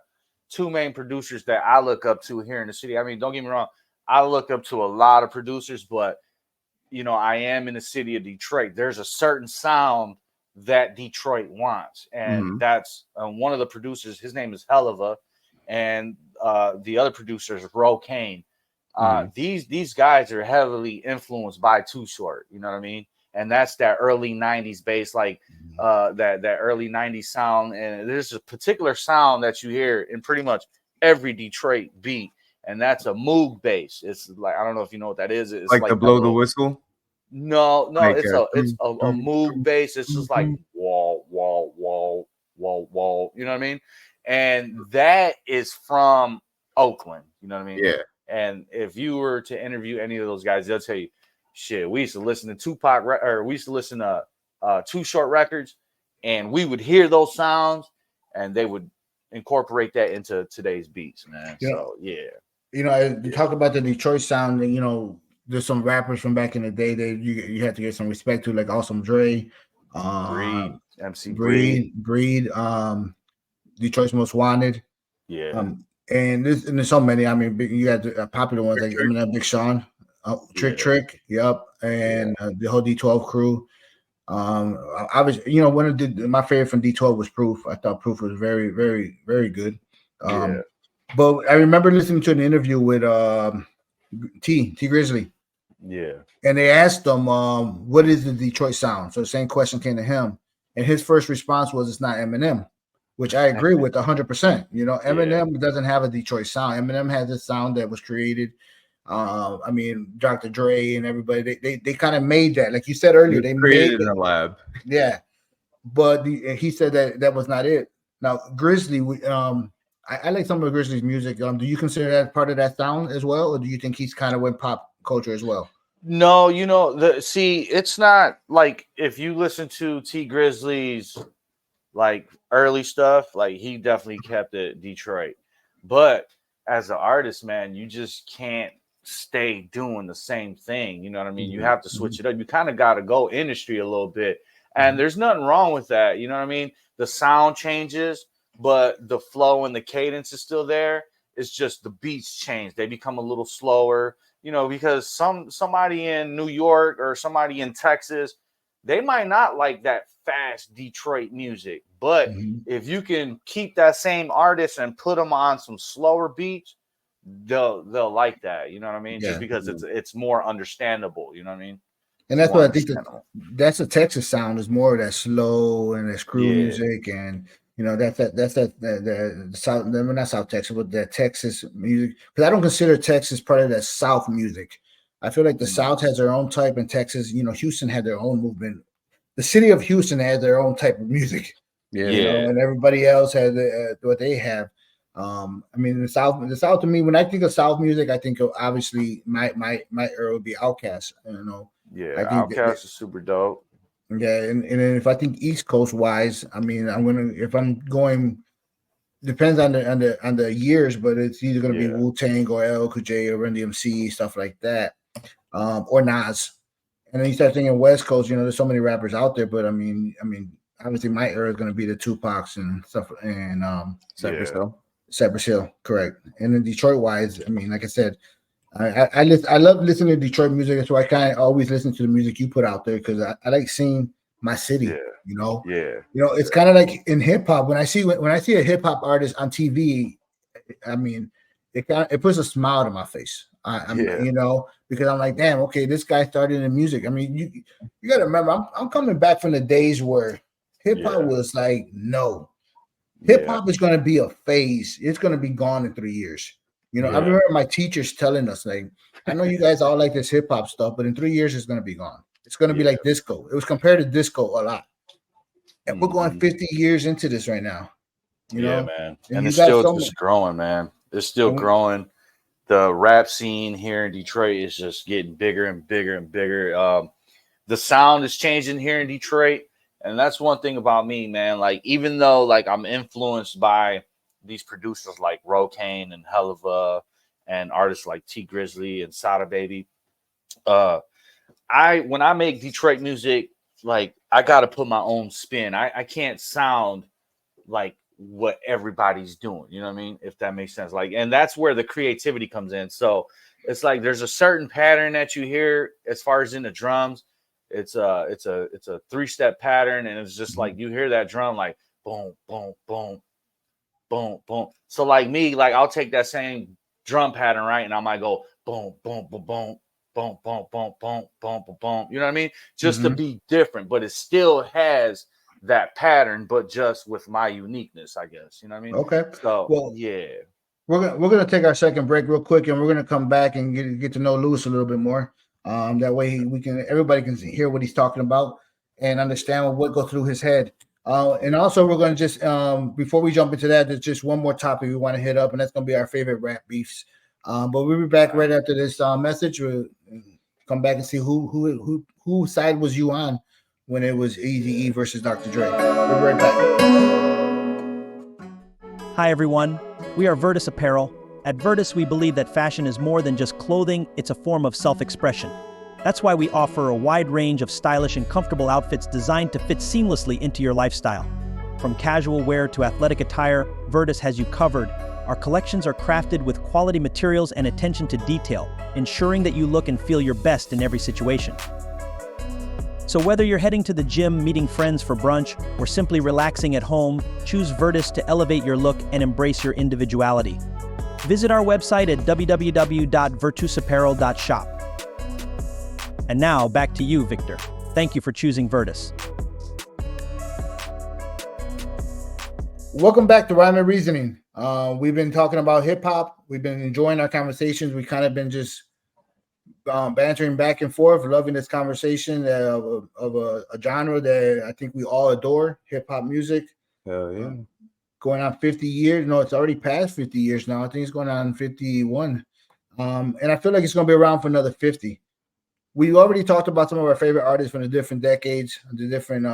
Speaker 3: two main producers that I look up to here in the city. I mean, don't get me wrong, I look up to a lot of producers, but I am in the city of Detroit. There's a certain sound that Detroit wants, and
Speaker 2: Mhm.
Speaker 3: that's one of the producers. His name is Helliva, and the other producer is Ro Kane.
Speaker 2: Mhm.
Speaker 3: These guys are heavily influenced by Too Short. You know what I mean? And that's that early '90s bass, like that early '90s sound. And there's a particular sound that you hear in pretty much every Detroit beat, and that's a Moog bass. It's like, I don't know if you know what that is. It's
Speaker 2: Like the
Speaker 3: like that
Speaker 2: blow the
Speaker 3: little.
Speaker 2: whistle,
Speaker 3: No,
Speaker 2: like
Speaker 3: it's a Moog bass. It's just like
Speaker 2: dum.
Speaker 3: wall, wall, wall, wall, wall. You know what I mean? And that is from Oakland. You know what I mean?
Speaker 2: Yeah.
Speaker 3: And if you were to interview any of those guys, they'll tell you, shit, we used to listen to Tupac, or we used to listen to Too Short records, and we would hear those sounds, and they would incorporate that into today's beats, man.
Speaker 1: You know,
Speaker 3: So yeah,
Speaker 1: you talk about the Detroit sound, and there's some rappers from back in the day that you have to give some respect to, like Awesome Dre,
Speaker 3: Breed,
Speaker 1: um,
Speaker 3: MC Breed,
Speaker 1: Breed, Detroit's Most Wanted,
Speaker 3: yeah,
Speaker 1: um, and there's so many. I mean, you got the popular ones like
Speaker 2: Trick.
Speaker 1: Eminem, Big Sean,
Speaker 3: yeah,
Speaker 1: Trick, yep,
Speaker 3: yeah,
Speaker 1: and the whole D12 crew. I was, one of my favorite from D12 was Proof. I thought Proof was very, very, very good.
Speaker 3: yeah.
Speaker 1: But I remember listening to an interview with T Grizzly,
Speaker 3: Yeah.
Speaker 1: and they asked him, what is the Detroit sound? So the same question came to him, and his first response was, it's not Eminem, which I agree with 100%.
Speaker 3: Yeah.
Speaker 1: Eminem doesn't have a Detroit sound. Eminem has a sound that was created. I mean, Dr. Dre and everybody, they kind of made that. Like you said
Speaker 2: It
Speaker 1: earlier,
Speaker 2: was
Speaker 1: they made
Speaker 2: created in
Speaker 1: it.
Speaker 2: a lab.
Speaker 1: Yeah, but he said that was not it. Now, Grizzly, I like some of Grizzly's music. Do you consider that part of that sound as well, or do you think he's kind of went pop culture as well?
Speaker 3: No, it's not like if you listen to T Grizzly's like early stuff, like he definitely kept it Detroit. But as an artist, man, you just can't stay doing the same thing. You know what I mean? You
Speaker 1: Mhm,
Speaker 3: have to
Speaker 1: mhm,
Speaker 3: switch it up. You kind of got to go industry a little bit. And
Speaker 1: mhm,
Speaker 3: there's nothing wrong with that. You know what I mean? The sound changes, but the flow and the cadence is still there. It's just the beats change. They become a little slower, because somebody in New York or somebody in Texas, they might not like that fast Detroit music, but
Speaker 1: mhm.
Speaker 3: if you can keep that same artist and put them on some slower beats, they'll like that. You know what I mean? Just
Speaker 1: Yeah,
Speaker 3: because it's more understandable. You know what I mean?
Speaker 1: and
Speaker 3: It's
Speaker 1: that's
Speaker 3: more
Speaker 1: what I think
Speaker 3: understandable.
Speaker 1: that's a Texas sound is more of that slow and that screw
Speaker 3: Yeah.
Speaker 1: music, and that's the South. We're not South Texas, but that Texas music. Because I don't consider Texas part of that South music. I feel like the South
Speaker 3: Mm.
Speaker 1: has their own type, and Texas, Houston had their own movement. The city of Houston has their own type of music,
Speaker 2: Yeah.
Speaker 3: Yeah.
Speaker 1: and everybody else has what they have. I mean, the South to me, when I think of South music, I think of obviously my era would be Outkast. I
Speaker 3: Yeah.
Speaker 1: think
Speaker 3: Outcast is super dope.
Speaker 1: yeah, and then if I think East Coast wise, I mean, if I'm going, depends on the years, but it's either gonna be
Speaker 3: Yeah.
Speaker 1: Wu Tang or LL Cool J or Run DMC, stuff like that, or Nas. And then you start thinking West Coast, there's so many rappers out there, but I mean, obviously my era is gonna be the Tupacs and stuff, and
Speaker 2: Cypress
Speaker 3: Yeah.
Speaker 2: Hill.
Speaker 1: Cypress Hill, correct. And then Detroit wise, I mean, like I said, I love listening to Detroit music. That's why I kind of always listen to the music you put out there because I like seeing my city.
Speaker 3: Yeah.
Speaker 1: You know,
Speaker 3: Yeah.
Speaker 1: it's kind of like in hip hop when I see a hip hop artist on TV. I mean, it puts a smile to my face. I'm
Speaker 3: Yeah.
Speaker 1: you know, because I'm like, damn, okay, this guy started in music. I mean, you got to remember, I'm coming back from the days where hip hop
Speaker 3: Yeah.
Speaker 1: was like, no, hip
Speaker 3: Yeah.
Speaker 1: hop is going to be a phase. It's going to be gone in 3 years. You know, I
Speaker 3: Yeah.
Speaker 1: remember my teachers telling us, like, I know you guys all like this hip hop stuff, but in 3 years, it's going to be gone. It's going to be
Speaker 3: Yeah.
Speaker 1: like disco. It was compared to disco a lot. And we're going
Speaker 3: Mhm.
Speaker 1: 50 years into this right now, you
Speaker 3: Yeah,
Speaker 1: know,
Speaker 3: man.
Speaker 1: and
Speaker 3: And
Speaker 1: you
Speaker 3: it's
Speaker 1: got
Speaker 3: still
Speaker 1: so much.
Speaker 3: just growing, man. It's still
Speaker 1: And we,
Speaker 3: growing. The rap scene here in Detroit is just getting bigger and bigger and bigger. The sound is changing here in Detroit, and that's one thing about me, man. Like, even though like I'm influenced by these producers like Rokane and Helluva and artists like T Grizzly and Sada Baby, uh, when I make Detroit music, like I gotta put my own spin. I can't sound like what everybody's doing. You know what I mean? If that makes sense. Like, and that's where the creativity comes in. So it's like there's a certain pattern that you hear as far as in the drums. It's a 3-step pattern, and it's just like you hear that drum like boom, boom, boom, boom, boom. So like me, like I'll take that same drum pattern, right? And I might go boom, boom, boom, boom, boom, boom, boom, boom, boom, boom, boom. You know what I mean? Just to
Speaker 1: Mhm.
Speaker 3: be different, but it still has that pattern, but just with my uniqueness, I guess. You know what I mean?
Speaker 1: Okay.
Speaker 3: So
Speaker 1: Well,
Speaker 3: yeah.
Speaker 1: we're gonna take our second break real quick, and we're gonna come back and get to know Lewis a little bit more. That way everybody can hear what he's talking about and understand what goes through his head. And also we're gonna just before we jump into that, there's just one more topic we want to hit up, and that's gonna be our favorite rap beefs. But we'll be back right after this message. We'll come back and see who side was you on when it was Eazy E versus Dr. Dre. We'll be right back.
Speaker 5: Hi everyone, we are Virtus Apparel. At Virtus, we believe that fashion is more than just clothing, it's a form of self-expression. That's why we offer a wide range of stylish and comfortable outfits designed to fit seamlessly into your lifestyle. From casual wear to athletic attire, Virtus has you covered. Our collections are crafted with quality materials and attention to detail, ensuring that you look and feel your best in every situation. So whether you're heading to the gym, meeting friends for brunch, or simply relaxing at home, choose Virtus to elevate your look and embrace your individuality. Visit our website at www.virtusapparel.shop. And now, back to you, Victor. Thank you for choosing Virtus.
Speaker 1: Welcome back to Rhyme and Reasoning. We've been talking about hip hop. We've been enjoying our conversations. We kind of been just bantering back and forth, loving this conversation of a genre that I think we all adore, hip hop music.
Speaker 2: Hell yeah.
Speaker 1: Going on 50 years. No, it's already past 50 years now. I think it's going on 51. And I feel like it's going to be around for another 50. We already talked about some of our favorite artists from the different decades, the different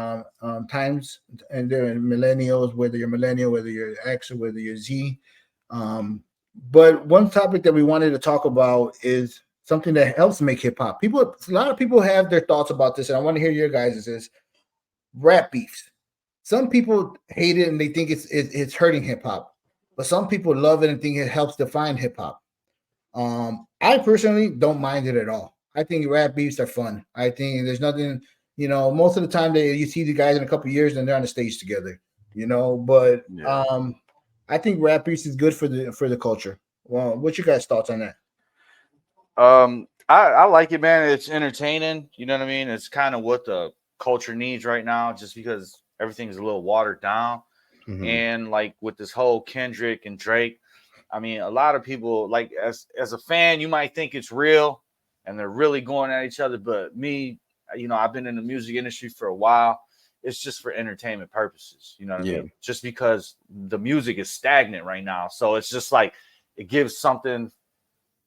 Speaker 1: times, and they're millennials, whether you're millennial, whether you're X, or whether you're Z. But one topic that we wanted to talk about is something that helps make hip hop. A lot of people have their thoughts about this, and I want to hear your guys' is rap beefs. Some people hate it and they think it's hurting hip hop, but some people love it and think it helps define hip hop. I personally don't mind it at all. I think rap beefs are fun. I think there's nothing, most of the time you see the guys in a couple of years and they're on the stage together, But
Speaker 3: Yeah.
Speaker 1: I think rap beefs is good for the culture. Well, what's your guys' thoughts on that?
Speaker 3: I like it, man. It's entertaining. You know what I mean? It's kind of what the culture needs right now, just because everything's a little watered down.
Speaker 2: Mhm.
Speaker 3: And like with this whole Kendrick and Drake, I mean, a lot of people, like, as a fan, you might think it's real and they're really going at each other. But me, I've been in the music industry for a while. It's just for entertainment purposes. You know what I
Speaker 2: Yeah.
Speaker 3: mean? Just because the music is stagnant right now. So it's just like it gives something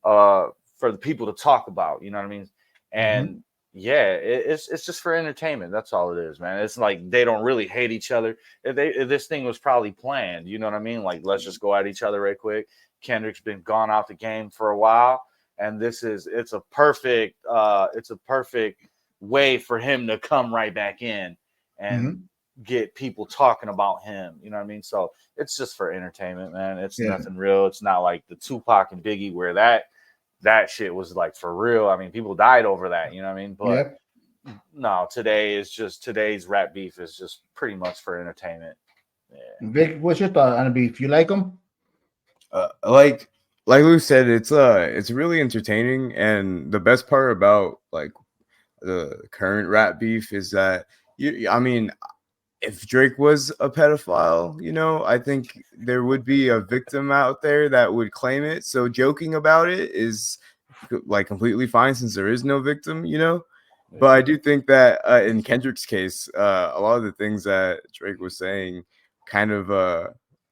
Speaker 3: for the people to talk about. You know what I mean? And yeah, it's just for entertainment. That's all it is, man. It's like they don't really hate each other. If this thing was probably planned, you know what I mean? Like, let's just go at each other right quick. Kendrick's been gone out the game for a while, and it's a perfect way for him to come right back in and get people talking about him. You know what I mean? So it's just for entertainment, man. It's nothing real. It's not like the Tupac and Biggie where that shit was like for real. I mean, people died over that, you know what I mean? But no, today's rap beef is just pretty much for entertainment. Yeah.
Speaker 1: Vic, what's your thought on the beef? You like them?
Speaker 2: Like Lou said, it's really entertaining, and the best part about like the current rap beef is that I mean, if Drake was a pedophile, I think there would be a victim out there that would claim it. So joking about it is like completely fine since there is no victim. But I do think that in Kendrick's case, a lot of the things that Drake was saying kind of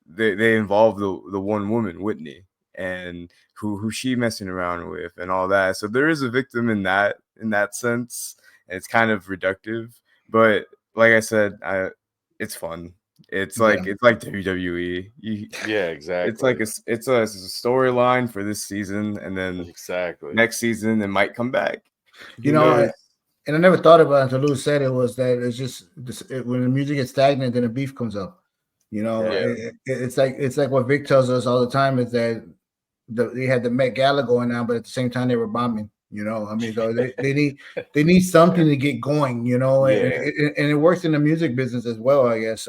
Speaker 2: they involve the one woman, Whitney, and who she messing around with and all that. So there is a victim in that sense. And it's kind of reductive, but like I said, it's fun. It's like WWE.
Speaker 3: Yeah, exactly.
Speaker 2: It's a storyline for this season, and then
Speaker 3: Exactly.
Speaker 2: next season it might come back.
Speaker 1: You
Speaker 2: Who
Speaker 1: know,
Speaker 2: knows?
Speaker 1: and I never thought about it until Lou said it, was that it's just when the music gets stagnant, then the beef comes up.
Speaker 3: Yeah.
Speaker 1: It's like what Vic tells us all the time, is that they had the Met Gala going on, but at the same time they were bombing. I mean, so they need something to get going. And it works in the music business as well, I guess.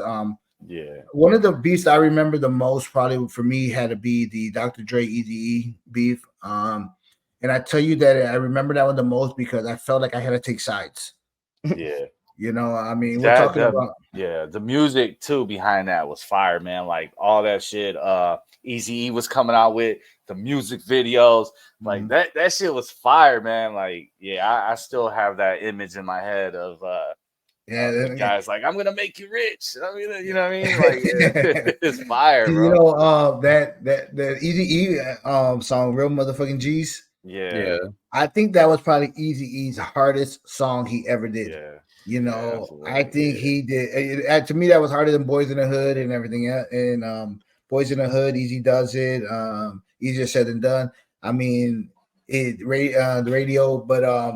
Speaker 3: Yeah.
Speaker 1: One of the beefs I remember the most, probably for me, had to be the Dr. Dre Eazy-E beef. And I tell you that I remember that one the most because I felt like I had to take sides.
Speaker 3: Yeah.
Speaker 1: I mean, we're talking about
Speaker 3: the music too behind that was fire, man. Like all that shit Eazy-E was coming out with, the music videos, like that shit was fire, man. Like, I still have that image in my head of the guys like, I'm gonna make you rich. I mean, you know what I mean? Like it's fire, bro.
Speaker 1: That Eazy-E song, Real Motherfucking G's.
Speaker 3: Yeah.
Speaker 1: I think that was probably Eazy-E's hardest song he ever did.
Speaker 3: Yeah.
Speaker 1: I think he did. To me, that was harder than Boys in the Hood and everything else. And Boys in the Hood, Easy does it. Easier said than done. I mean, the radio, but I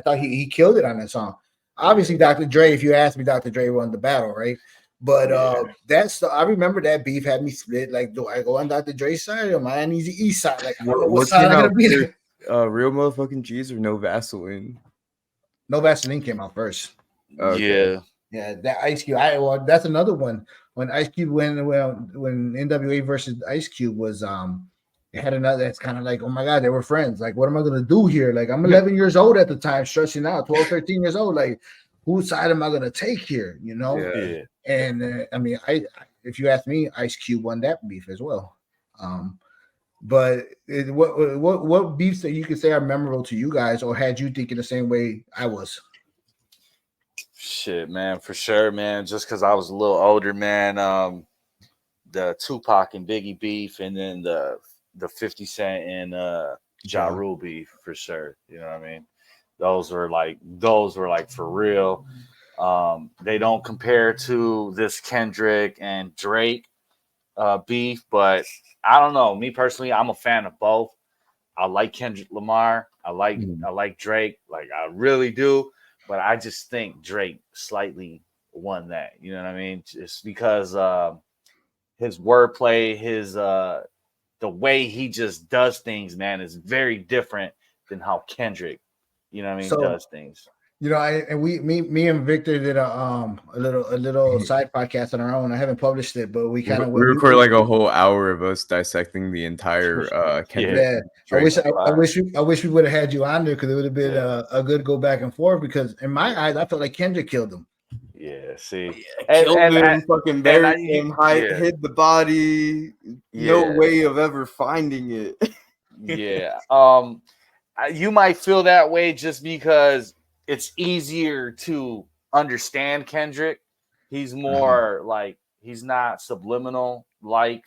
Speaker 1: thought he killed it on that song. Obviously, Dr. Dre. If you ask me, Dr. Dre won the battle, right? But I remember that beef had me split. Like, do I go on Dr. Dre's side or am I on Eazy-E's side? Like, I don't know what side I'm gonna be.
Speaker 2: Real Motherfucking G's or No Vaseline?
Speaker 1: No Vaseline came out first.
Speaker 3: Okay.
Speaker 1: Yeah, that Ice Cube. That's another one. When Ice Cube when NWA versus Ice Cube was it had another. That's kind of like, oh my God, they were friends. Like, what am I gonna do here? Like, I'm 11 years old at the time, stressing out. 12, 13 years old. Like, whose side am I gonna take here?
Speaker 3: Yeah.
Speaker 1: And I mean, if you ask me, Ice Cube won that beef as well. But what beefs that you could say are memorable to you guys, or had you thinking the same way I was?
Speaker 3: Shit, man, for sure, man. Just because I was a little older, man. The Tupac and Biggie beef, and then the 50 Cent and Ja Rule beef, for sure. You know what I mean? Those were like for real. They don't compare to this Kendrick and Drake beef, but I don't know. Me personally, I'm a fan of both. I like Kendrick Lamar. I like Drake. Like, I really do. But I just think Drake slightly won that. You know what I mean? Just because his wordplay, the way he just does things, man, is very different than how Kendrick, does things.
Speaker 1: Me and Victor did a little side podcast on our own. I haven't published it, but we kind of
Speaker 2: we record like a whole hour of us dissecting the entire Kendrick.
Speaker 1: I wish we would have had you on there, because it would have been a good go back and forth. Because in my eyes, I felt like Kendrick killed him.
Speaker 3: Yeah, see,
Speaker 2: Killed him, fucking buried him, hid the body. No way of ever finding it.
Speaker 3: Yeah. You might feel that way just because it's easier to understand Kendrick. He's more like, he's not subliminal like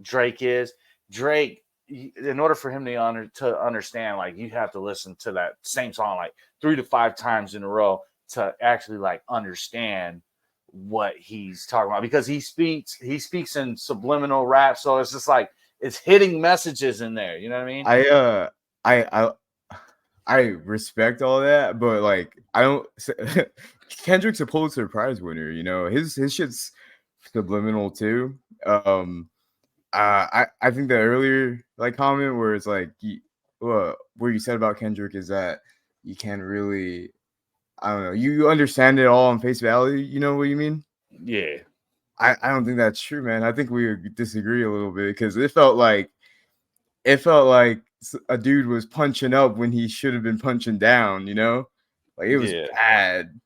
Speaker 3: Drake is. Drake, in order for him to understand, like, you have to listen to that same song like 3 to 5 times in a row to actually like understand what he's talking about, because he speaks in subliminal rap, so it's just like it's hitting messages in there. You know what I mean?
Speaker 2: I respect all that, but like, I don't. Kendrick's a Pulitzer Prize winner. His shit's subliminal too. I think the earlier like comment where it's like, where you said about Kendrick is that you can't really, I don't know, you understand it all on face value. You know what you mean?
Speaker 3: Yeah.
Speaker 2: I don't think that's true, man. I think we disagree a little bit because it felt like a dude was punching up when he should have been punching down. Like it was
Speaker 3: Yeah,
Speaker 2: bad.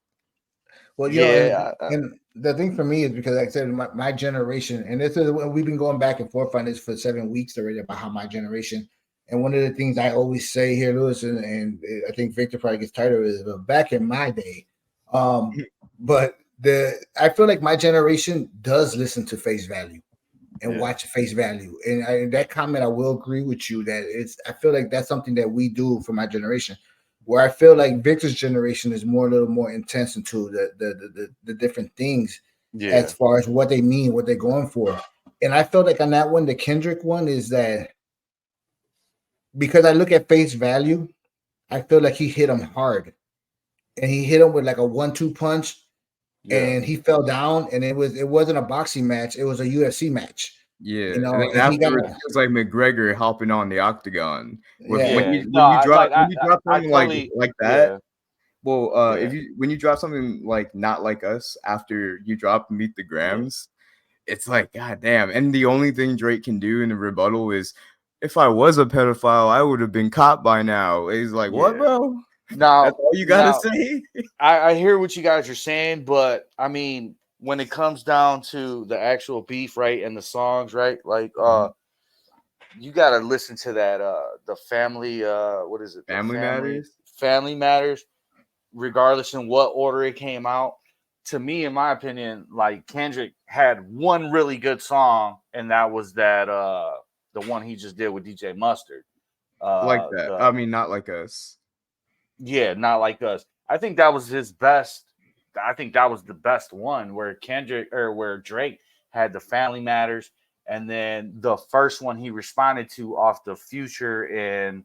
Speaker 1: Well,
Speaker 3: yeah,
Speaker 1: and the thing for me is because, like I said, my generation, and this is we've been going back and forth on this for 7 weeks already about how my generation. And one of the things I always say here, Lewis, and I think Victor probably gets tired of it, is but back in my day, but I feel like my generation does listen to face value and
Speaker 3: yeah,
Speaker 1: watch face value. And that comment, I will agree with you that I feel like that's something that we do for my generation. Where I feel like Victor's generation is a little more intense into the different things
Speaker 3: yeah,
Speaker 1: as far as what they mean, what they're going for. And I felt like on that one, the Kendrick one is that because I look at face value, I feel like he hit him hard. And he hit him with like a 1-2 punch,
Speaker 3: yeah,
Speaker 1: and he fell down, and it wasn't a boxing match, it was a UFC match.
Speaker 2: Yeah, and then
Speaker 1: And he got
Speaker 2: afterwards, it was like McGregor hopping on the octagon. When
Speaker 1: yeah.
Speaker 3: yeah.
Speaker 2: you
Speaker 3: No,
Speaker 2: when you drop
Speaker 3: I
Speaker 2: something
Speaker 3: totally,
Speaker 2: like that.
Speaker 3: yeah,
Speaker 2: Well,
Speaker 3: yeah,
Speaker 2: if you when you drop something like Not Like Us after you drop Meet the
Speaker 3: yeah,
Speaker 2: Grams, it's like, God damn. And the only thing Drake can do in the rebuttal is, if I was a pedophile, I would have been caught by now. He's like, what,
Speaker 3: yeah.
Speaker 2: bro? That's
Speaker 3: Now,
Speaker 2: all you gotta say?
Speaker 3: I hear what you guys are saying, but I mean, when it comes down to the actual beef, right, and the songs, right, like, you gotta listen to that, the family, what is it, the
Speaker 2: Family Matters?
Speaker 3: family matters, regardless in what order it came out. To me, in my opinion, like Kendrick had one really good song, and that was the one he just did with DJ Mustard.
Speaker 2: Like that.
Speaker 3: The
Speaker 2: I mean, Not Like Us.
Speaker 3: Yeah, Not Like Us. I think that was his best. I think that was the best one where Kendrick or where Drake had the Family Matters, and then the first one he responded to off the Future and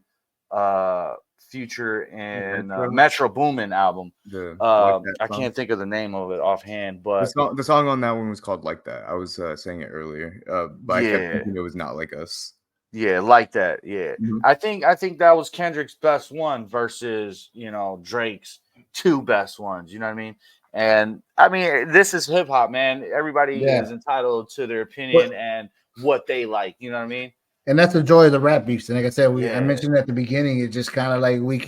Speaker 2: Metro?
Speaker 3: Metro Boomin album.
Speaker 2: Like That
Speaker 3: I
Speaker 2: song.
Speaker 3: can't think of the name of it offhand,
Speaker 2: The
Speaker 3: but
Speaker 2: song, the song on that one was called Like That. I was saying it earlier, but I kept
Speaker 3: yeah,
Speaker 2: thinking it was Not Like Us.
Speaker 3: yeah, like that. Yeah,
Speaker 2: Mhm.
Speaker 3: I think that was Kendrick's best one versus Drake's two best ones. You know what I mean? And I mean, this is hip hop, man. Everybody
Speaker 1: Yeah.
Speaker 3: is entitled to their
Speaker 1: But
Speaker 3: opinion and what they like. You know what I mean?
Speaker 1: and that's the joy of the rap beefs. And like I said, I
Speaker 3: Yeah,
Speaker 1: mentioned at the beginning, it's just kind of like we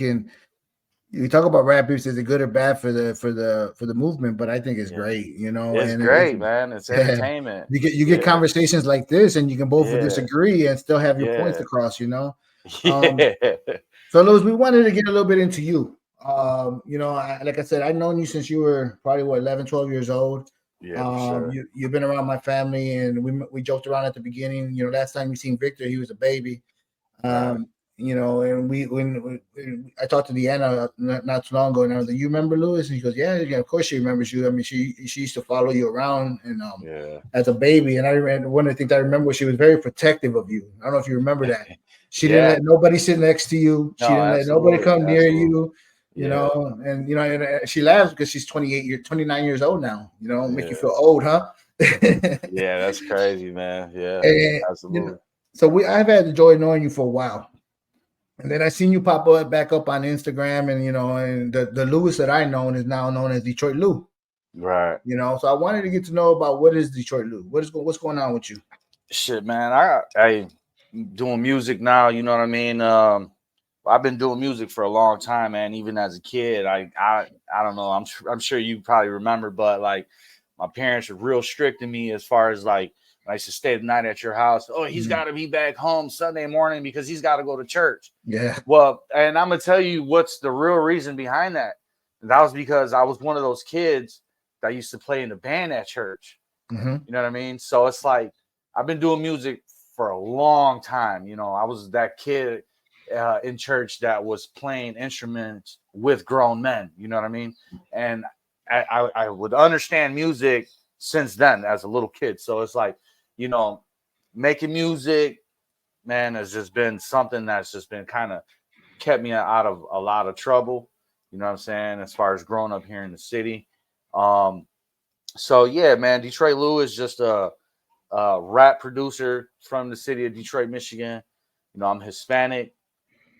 Speaker 1: talk about rap beefs. Is it good or bad for the movement? But I think it's
Speaker 3: yeah.
Speaker 1: great,
Speaker 3: It's
Speaker 1: and it's
Speaker 3: great, man. It's
Speaker 1: yeah.
Speaker 3: entertainment.
Speaker 1: You get
Speaker 3: Yeah,
Speaker 1: conversations like this, and you can both
Speaker 3: yeah,
Speaker 1: disagree and still have your points
Speaker 3: yeah,
Speaker 1: across. Um,
Speaker 3: yeah,
Speaker 1: so Louis, we wanted to get a little bit into you. Like I said, I've known you since you were probably 11, 12 years old.
Speaker 3: yeah, for sure.
Speaker 1: You've been around my family, and we joked around at the beginning. Last time we seen Victor, he was a baby.
Speaker 3: Right.
Speaker 1: And when I talked to Deanna not too long ago, and I was like, "You remember Lewis?" And she goes, "Yeah, of course she remembers you. I mean, she used to follow you around, and
Speaker 3: Yeah.
Speaker 1: as a baby." And I remember one of the things I remember was she was very protective of you. I don't know if you remember that. She didn't
Speaker 3: Yeah.
Speaker 1: let nobody sit next to you. She
Speaker 3: No,
Speaker 1: didn't let nobody
Speaker 3: absolutely,
Speaker 1: come near
Speaker 3: absolutely.
Speaker 1: you.
Speaker 3: Yeah,
Speaker 1: And she laughs because she's 29 years old now. Make you
Speaker 3: yeah,
Speaker 1: feel old, huh?
Speaker 3: yeah. That's crazy, man. Yeah,
Speaker 1: And
Speaker 3: absolutely.
Speaker 1: so I've had the joy of knowing you for a while. And then I seen you pop back up on Instagram, and the Lewis that I known is now known as Detroit Lou.
Speaker 3: Right.
Speaker 1: So I wanted to get to know about what is Detroit Lou. What's going on with you?
Speaker 3: Shit, man. I doing music now. You know what I mean. I've been doing music for a long time, man. Even as a kid, I don't know. I'm sure you probably remember, but like my parents were real strict to me as far as like when I used to stay the night at your house. Oh, he's got to be back home Sunday morning because he's got to go to church.
Speaker 1: Yeah.
Speaker 3: Well, and I'm gonna tell you what's the real reason behind that. That was because I was one of those kids that used to play in the band at church.
Speaker 1: Mm-hmm.
Speaker 3: You know what I mean? So it's like I've been doing music for a long time. I was that kid in church that was playing instruments with grown men. You know what I mean? And I would understand music since then as a little kid. So it's like, making music, man, has just been something that's just been kind of kept me out of a lot of trouble. You know what I'm saying? As far as growing up here in the city. So yeah, man, Detroit Lou is just a rap producer from the city of Detroit, Michigan. I'm Hispanic,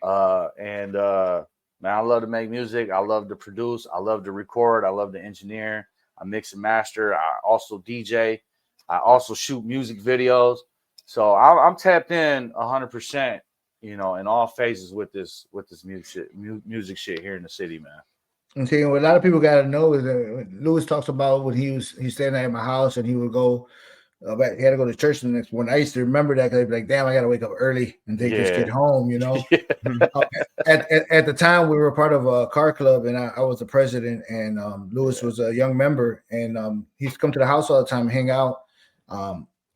Speaker 3: and man, I love to make music. I love to produce. I love to record. I love to engineer. I mix and master. I also DJ. I also shoot music videos. So I'm tapped in 100%, you know, in all phases with this music shit here in the city, man.
Speaker 1: And see, what a lot of people got to know is that Lewis talks about when he's staying at my house and he would go back. He had to go to church the next morning. I used to remember that because I'd be like, "Damn, I got to wake up early and take this
Speaker 3: Yeah.
Speaker 1: kid home," you know.
Speaker 3: Yeah.
Speaker 1: Uh, at the time, we were part of a car club, and I was the president, and Lewis was a young member, and he used to come to the house all the time and hang out.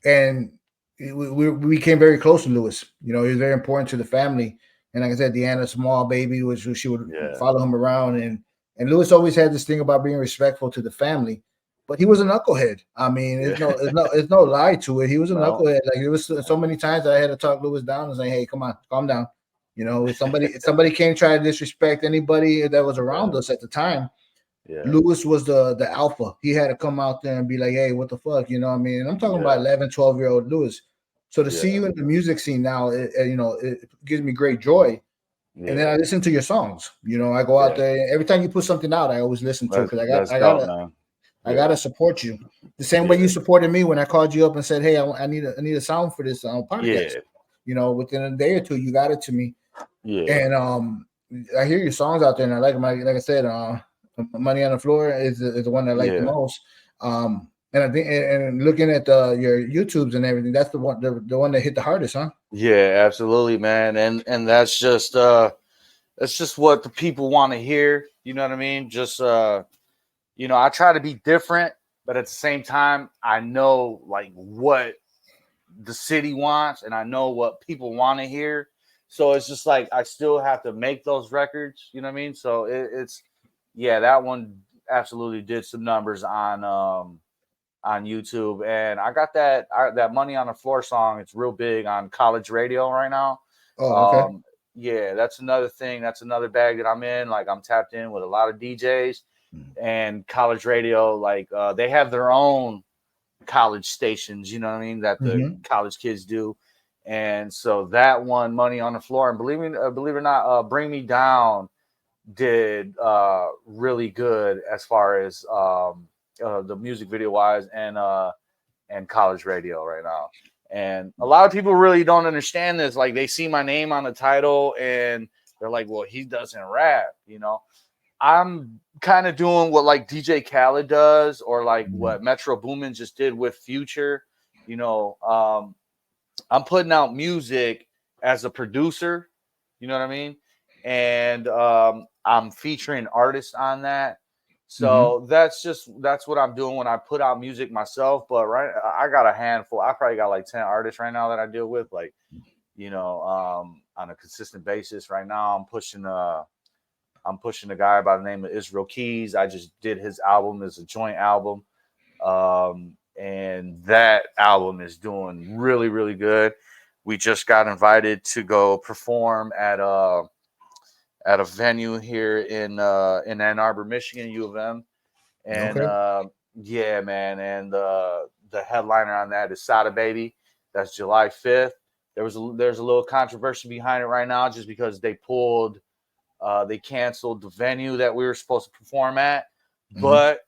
Speaker 1: And we became very close to Lewis. You know, he was very important to the family. And like I said, Deanna, small baby, which she would
Speaker 3: Yeah.
Speaker 1: follow him around, and Lewis always had this thing about being respectful to the family. But he was a knucklehead. I mean, there's no lie to it. He was a
Speaker 3: No.
Speaker 1: knucklehead. Like it was so many times that I had to talk Lewis down and say, "Hey, come on, calm down." You know, if somebody came try to disrespect anybody that was around us at the time,
Speaker 3: Yeah.
Speaker 1: Lewis was the alpha. He had to come out there and be like, "Hey, what the fuck?" You know what I mean? And I'm talking about 11, 12-year-old Lewis. So to see you in the music scene now, it gives me great joy.
Speaker 3: Yeah.
Speaker 1: And then I listen to your songs. You know, I go out there and every time you put something out, I always listen to it because I gotta support you the same way you supported me when I called you up and said, "Hey, I need a sound for this podcast."
Speaker 3: Yeah.
Speaker 1: You know, within a day or two, you got it to me.
Speaker 3: Yeah.
Speaker 1: And I hear your songs out there, and I like them. Like I said, "Money on the Floor" is the one I like the most. And I think, and looking at your YouTubes and everything, that's the one that hit the hardest, huh?
Speaker 3: Yeah, absolutely, man. And that's just what the people want to hear. You know what I mean? Just you know, I try to be different, but at the same time, I know like what the city wants, and I know what people want to hear. So it's just like I still have to make those records. You know what I mean? So it's that one absolutely did some numbers on YouTube, and I got that Money on the Floor song. It's real big on college radio right now.
Speaker 1: Oh, okay.
Speaker 3: Yeah, that's another thing. That's another bag that I'm in. Like I'm tapped in with a lot of DJs and college radio. Like they have their own college stations, you know what I mean, that the college kids do. And so that one, Money on the Floor, and believe it or not, Bring Me Down did really good as far as the music video wise and college radio right now. And a lot of people really don't understand this. Like they see my name on the title and they're like, well, he doesn't rap, you know. I'm kind of doing what like DJ Khaled does, or like what Metro Boomin just did with Future. You know, I'm putting out music as a producer. You know what I mean? And I'm featuring artists on that. So that's what I'm doing when I put out music myself. But I got a handful. I probably got like 10 artists right now that I deal with, like, you know, on a consistent basis. Right now, I'm pushing a guy by the name of Israel Keys. I just did his album as a joint album, and that album is doing really, really good. We just got invited to go perform at a venue here in Ann Arbor, Michigan, U of M. And yeah, man. And the headliner on that is Sada Baby. That's July 5th. There's a little controversy behind it right now, just because they canceled the venue that we were supposed to perform at. But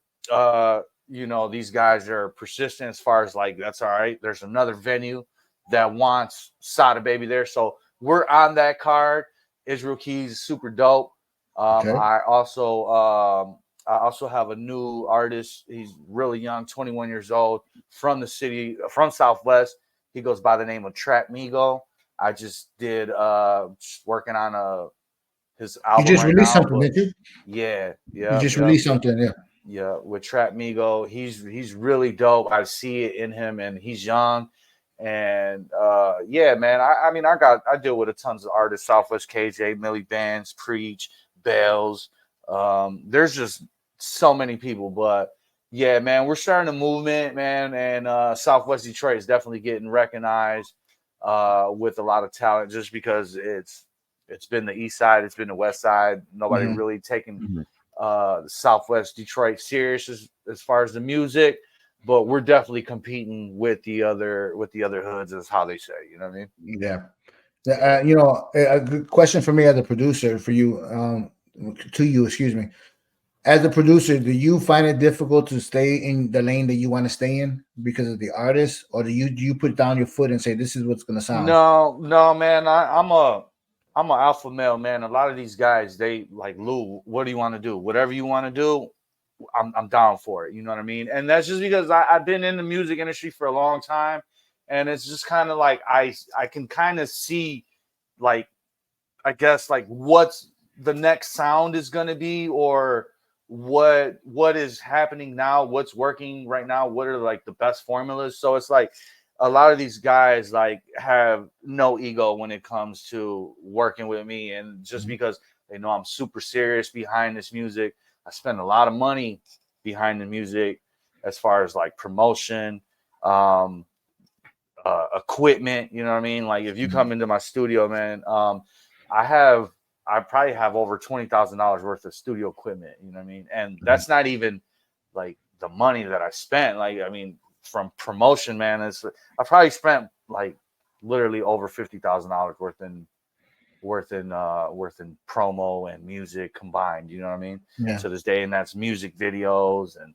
Speaker 3: you know, these guys are persistent as far as like, that's all right. There's another venue that wants Sada Baby there. So we're on that card. Israel Keys is super dope. I also have a new artist. He's really young, 21 years old, from the city, from Southwest. He goes by the name of Trap Migo. I just did just working on his album.
Speaker 1: You just
Speaker 3: right
Speaker 1: released
Speaker 3: now,
Speaker 1: something, didn't you?
Speaker 3: Yeah.
Speaker 1: You just released something, yeah.
Speaker 3: Yeah, with Trap Migo. He's really dope. I see it in him, and he's young. And yeah, man. I mean, I deal with a tons of artists: Southwest KJ, Millie Bands, Preach, Bells. There's just so many people, but yeah, man, we're starting a movement, man, and Southwest Detroit is definitely getting recognized with a lot of talent, just because it's been the East Side, it's been the West Side. Nobody really taking Southwest Detroit serious as far as the music, but we're definitely competing with the other hoods, is how they say. You know what I mean?
Speaker 1: Yeah. You know, a good question for me as a producer, for you, to you, excuse me. As a producer, do you find it difficult to stay in the lane that you want to stay in because of the artist, or do you put down your foot and say this is what's gonna sound?
Speaker 3: No, no, man. I'm a alpha male, man. A lot of these guys, they like, Lou, what do you want to do? Whatever you want to do, I'm down for it. You know what I mean? And that's just because I've been in the music industry for a long time, and it's just kind of like I can kind of see, like, I guess, like what's the next sound is going to be, or what is happening now, what's working right now, what are like the best formulas. So it's like a lot of these guys like have no ego when it comes to working with me, and just because they know I'm super serious behind this music, I spend a lot of money behind the music as far as like promotion, um equipment, you know what I mean? Like if you come into my studio, man, I probably have over $20,000 worth of studio equipment, you know what I mean? And that's not even like the money that I spent. Like, I mean, from promotion, man, I probably spent like literally over $50,000 worth in promo and music combined, you know what I mean?
Speaker 1: Yeah.
Speaker 3: To this day, and that's music videos and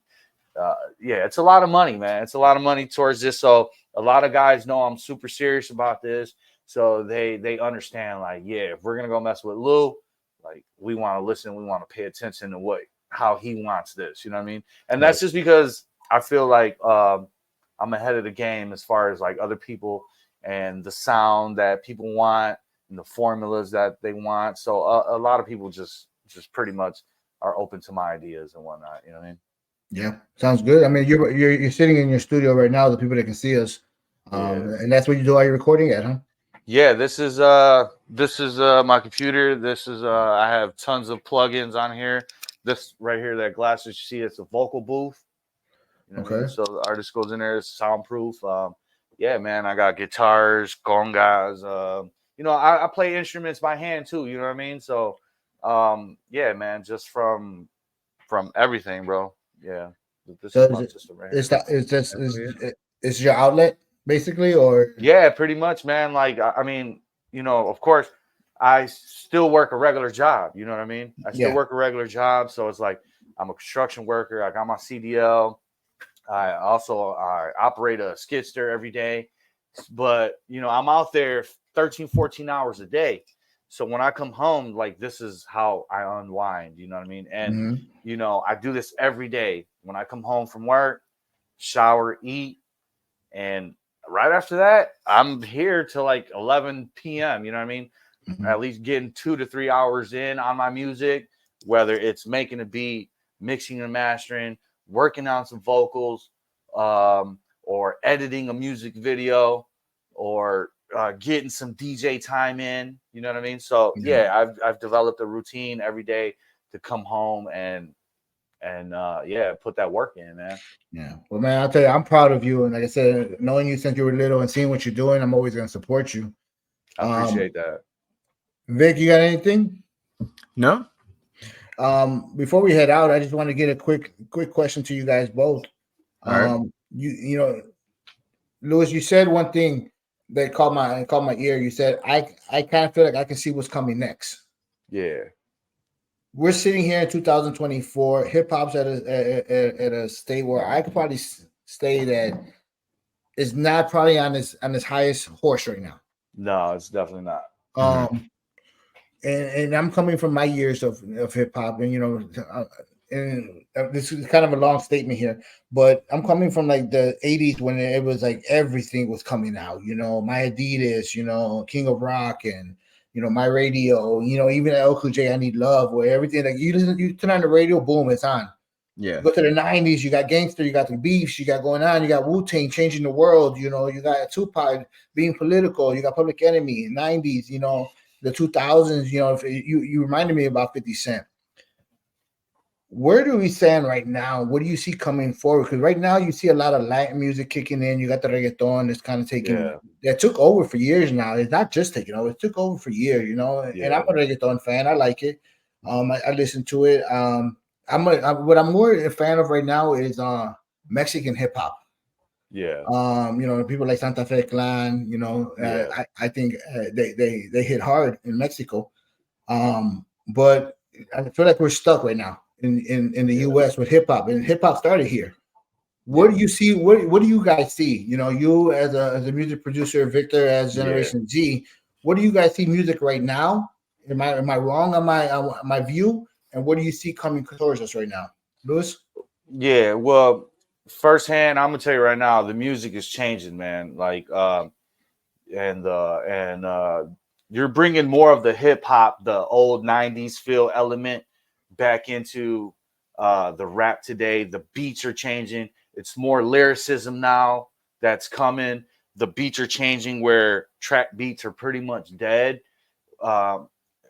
Speaker 3: yeah, it's a lot of money, man. It's a lot of money towards this. So a lot of guys know I'm super serious about this. So they understand, like, yeah, if we're gonna go mess with Lou, like we want to listen, we want to pay attention to how he wants this, you know what I mean? And that's just because I feel like I'm ahead of the game as far as like other people and the sound that people want and the formulas that they want. So a lot of people just pretty much are open to my ideas and whatnot, you know what I mean?
Speaker 1: Yeah, sounds good. I mean, you're sitting in your studio right now. The people that can see us,
Speaker 3: Yeah.
Speaker 1: and that's where you do all your recording at, huh?
Speaker 3: Yeah, this is my computer. This is I have tons of plugins on here. This right here, that glass that you see, it's a vocal booth. You know what I mean?
Speaker 1: Okay.
Speaker 3: So the artist goes in there, it's soundproof. Yeah, man, I got guitars, congas. I play instruments by hand too. You know what I mean? So, yeah, man, just from everything, bro. Yeah, this
Speaker 1: So
Speaker 3: is
Speaker 1: is
Speaker 3: my
Speaker 1: it
Speaker 3: system right
Speaker 1: is
Speaker 3: here.
Speaker 1: that is this
Speaker 2: Hell yeah.
Speaker 1: is your outlet basically, or
Speaker 3: Yeah, pretty much, man. Like, I mean, of course, I still work a regular job. You know what I mean? I still
Speaker 1: yeah?
Speaker 3: work a regular job. So it's like I'm a construction worker. I got my CDL. I operate a skidster every day. But, I'm out there 13, 14 hours a day. So when I come home, like, this is how I unwind. You know what I mean? And,
Speaker 1: Mhm.
Speaker 3: I do this every day. When I come home from work, shower, eat, and right after that, I'm here till like 11 p.m. You know what I mean?
Speaker 1: Mhm.
Speaker 3: At least getting 2 to 3 hours in on my music, whether it's making a beat, mixing and mastering, working on some vocals, or editing a music video, or getting some DJ time in. You know what I mean? So
Speaker 1: Yeah.
Speaker 3: yeah, I've developed a routine every day to come home and yeah, put that work in, man.
Speaker 1: Yeah. Well, man, I'll tell you, I'm proud of you, and like I said, knowing you since you were little and seeing what you're doing, I'm always going to support you.
Speaker 3: I appreciate that.
Speaker 1: Vic, you got anything?
Speaker 2: No?
Speaker 1: Before we head out, I just want to get a quick question to you guys both.
Speaker 2: All right.
Speaker 1: You know, Louis, you said one thing that caught my ear. You said I kind of feel like I can see what's coming next.
Speaker 3: Yeah.
Speaker 1: We're sitting here in 2024. Hip hop's at a state where I could probably say that it's not probably on his highest horse right now.
Speaker 3: No, it's definitely not.
Speaker 1: Um, and I'm coming from my years of hip hop, and this is kind of a long statement here, but I'm coming from like the 80s when it was like everything was coming out. My Adidas, King of Rock, and my radio. Even at Cool J, I Need Love, where everything like you turn on the radio, boom, it's on.
Speaker 2: Yeah.
Speaker 1: Go to the 90s, you got Gangster, you got the Beefs, you got going on, you got Wu-Tang changing the world, you got Tupac being political, you got Public Enemy, 90s, the 2000s, if you reminded me about 50 Cent. Where do we stand right now? What do you see coming forward? Because right now you see a lot of Latin music kicking in. You got the reggaeton that's kind of that took over for years now. It's not just taking over, it took over for years, and I'm a reggaeton fan. I like it. I listen to it. What I'm more a fan of right now is Mexican hip hop.
Speaker 3: Yeah.
Speaker 1: People like Santa Fe Clan.
Speaker 3: Yeah.
Speaker 1: I think they hit hard in Mexico. But I feel like we're stuck right now. in the U.S. with hip hop, and hip hop started here. What do you see? What do you guys see? You know, you as a music producer, Victor as Generation Z. What do you guys see music right now? Am I wrong on my view? And what do you see coming towards us right now, Lewis?
Speaker 3: Yeah, well, firsthand, I'm gonna tell you right now, the music is changing, man. Like, and you're bringing more of the hip hop, the old '90s feel element back into the rap today. The beats are changing. It's more lyricism now that's coming. The beats are changing where track beats are pretty much dead. Um,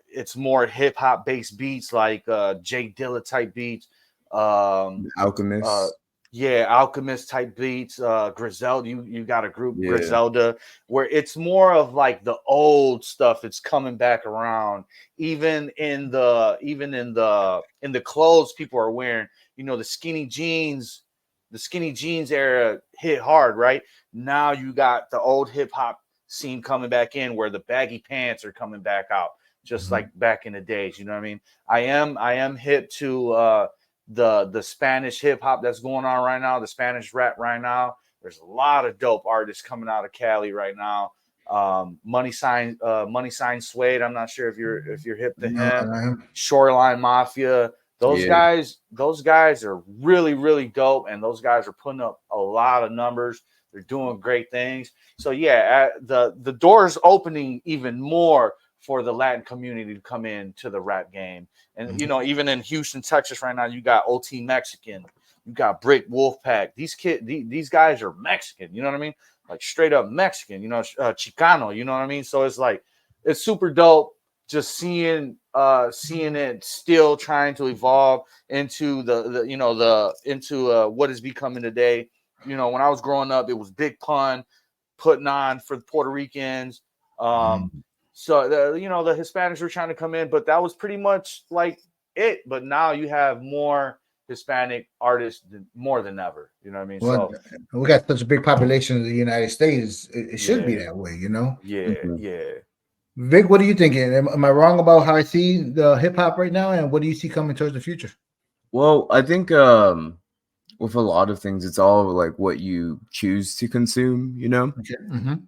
Speaker 3: it's more hip hop based beats like Jay Dilla type beats. Uh,
Speaker 2: Alchemist.
Speaker 3: yeah, Alchemist type beats. Griselda, you got a group
Speaker 2: Yeah.
Speaker 3: Griselda where it's more of like the old stuff. It's coming back around, even in the clothes people are wearing. You know, the skinny jeans era hit hard, right? Now you got the old hip hop scene coming back in where the baggy pants are coming back out, just like back in the days. You know what I mean? I am hip to the Spanish hip hop that's going on right now, the Spanish rap right now. There's a lot of dope artists coming out of Cali right now. Money sign Suede. I'm not sure if you're hip to
Speaker 1: No,
Speaker 3: him.
Speaker 1: no.
Speaker 3: Shoreline Mafia. Those
Speaker 2: Yeah.
Speaker 3: guys are really, really dope, and those guys are putting up a lot of numbers. They're doing great things. So yeah, the doors opening even more for the Latin community to come in to the rap game. And you know, even in Houston, Texas, right now, you got OT Mexican, you got Brick Wolfpack. These guys are Mexican. You know what I mean? Like straight up Mexican. You know, Chicano. You know what I mean? So it's like it's super dope. Just seeing it still trying to evolve into into what is becoming today. You know, when I was growing up, it was Big Pun putting on for the Puerto Ricans. So the Hispanics were trying to come in, but that was pretty much like it. But now you have more Hispanic artists more than ever. You know what I mean?
Speaker 1: Well,
Speaker 3: So
Speaker 1: we got such a big population in the United States. It should be
Speaker 3: yeah,
Speaker 1: that way, you know.
Speaker 2: Mhm.
Speaker 3: yeah.
Speaker 1: Vic, what are you thinking? Am I wrong about how I see the hip hop right now, and what do you see coming towards the future?
Speaker 2: Well, I think with a lot of things, it's all like what you choose to consume, you know?
Speaker 1: Okay.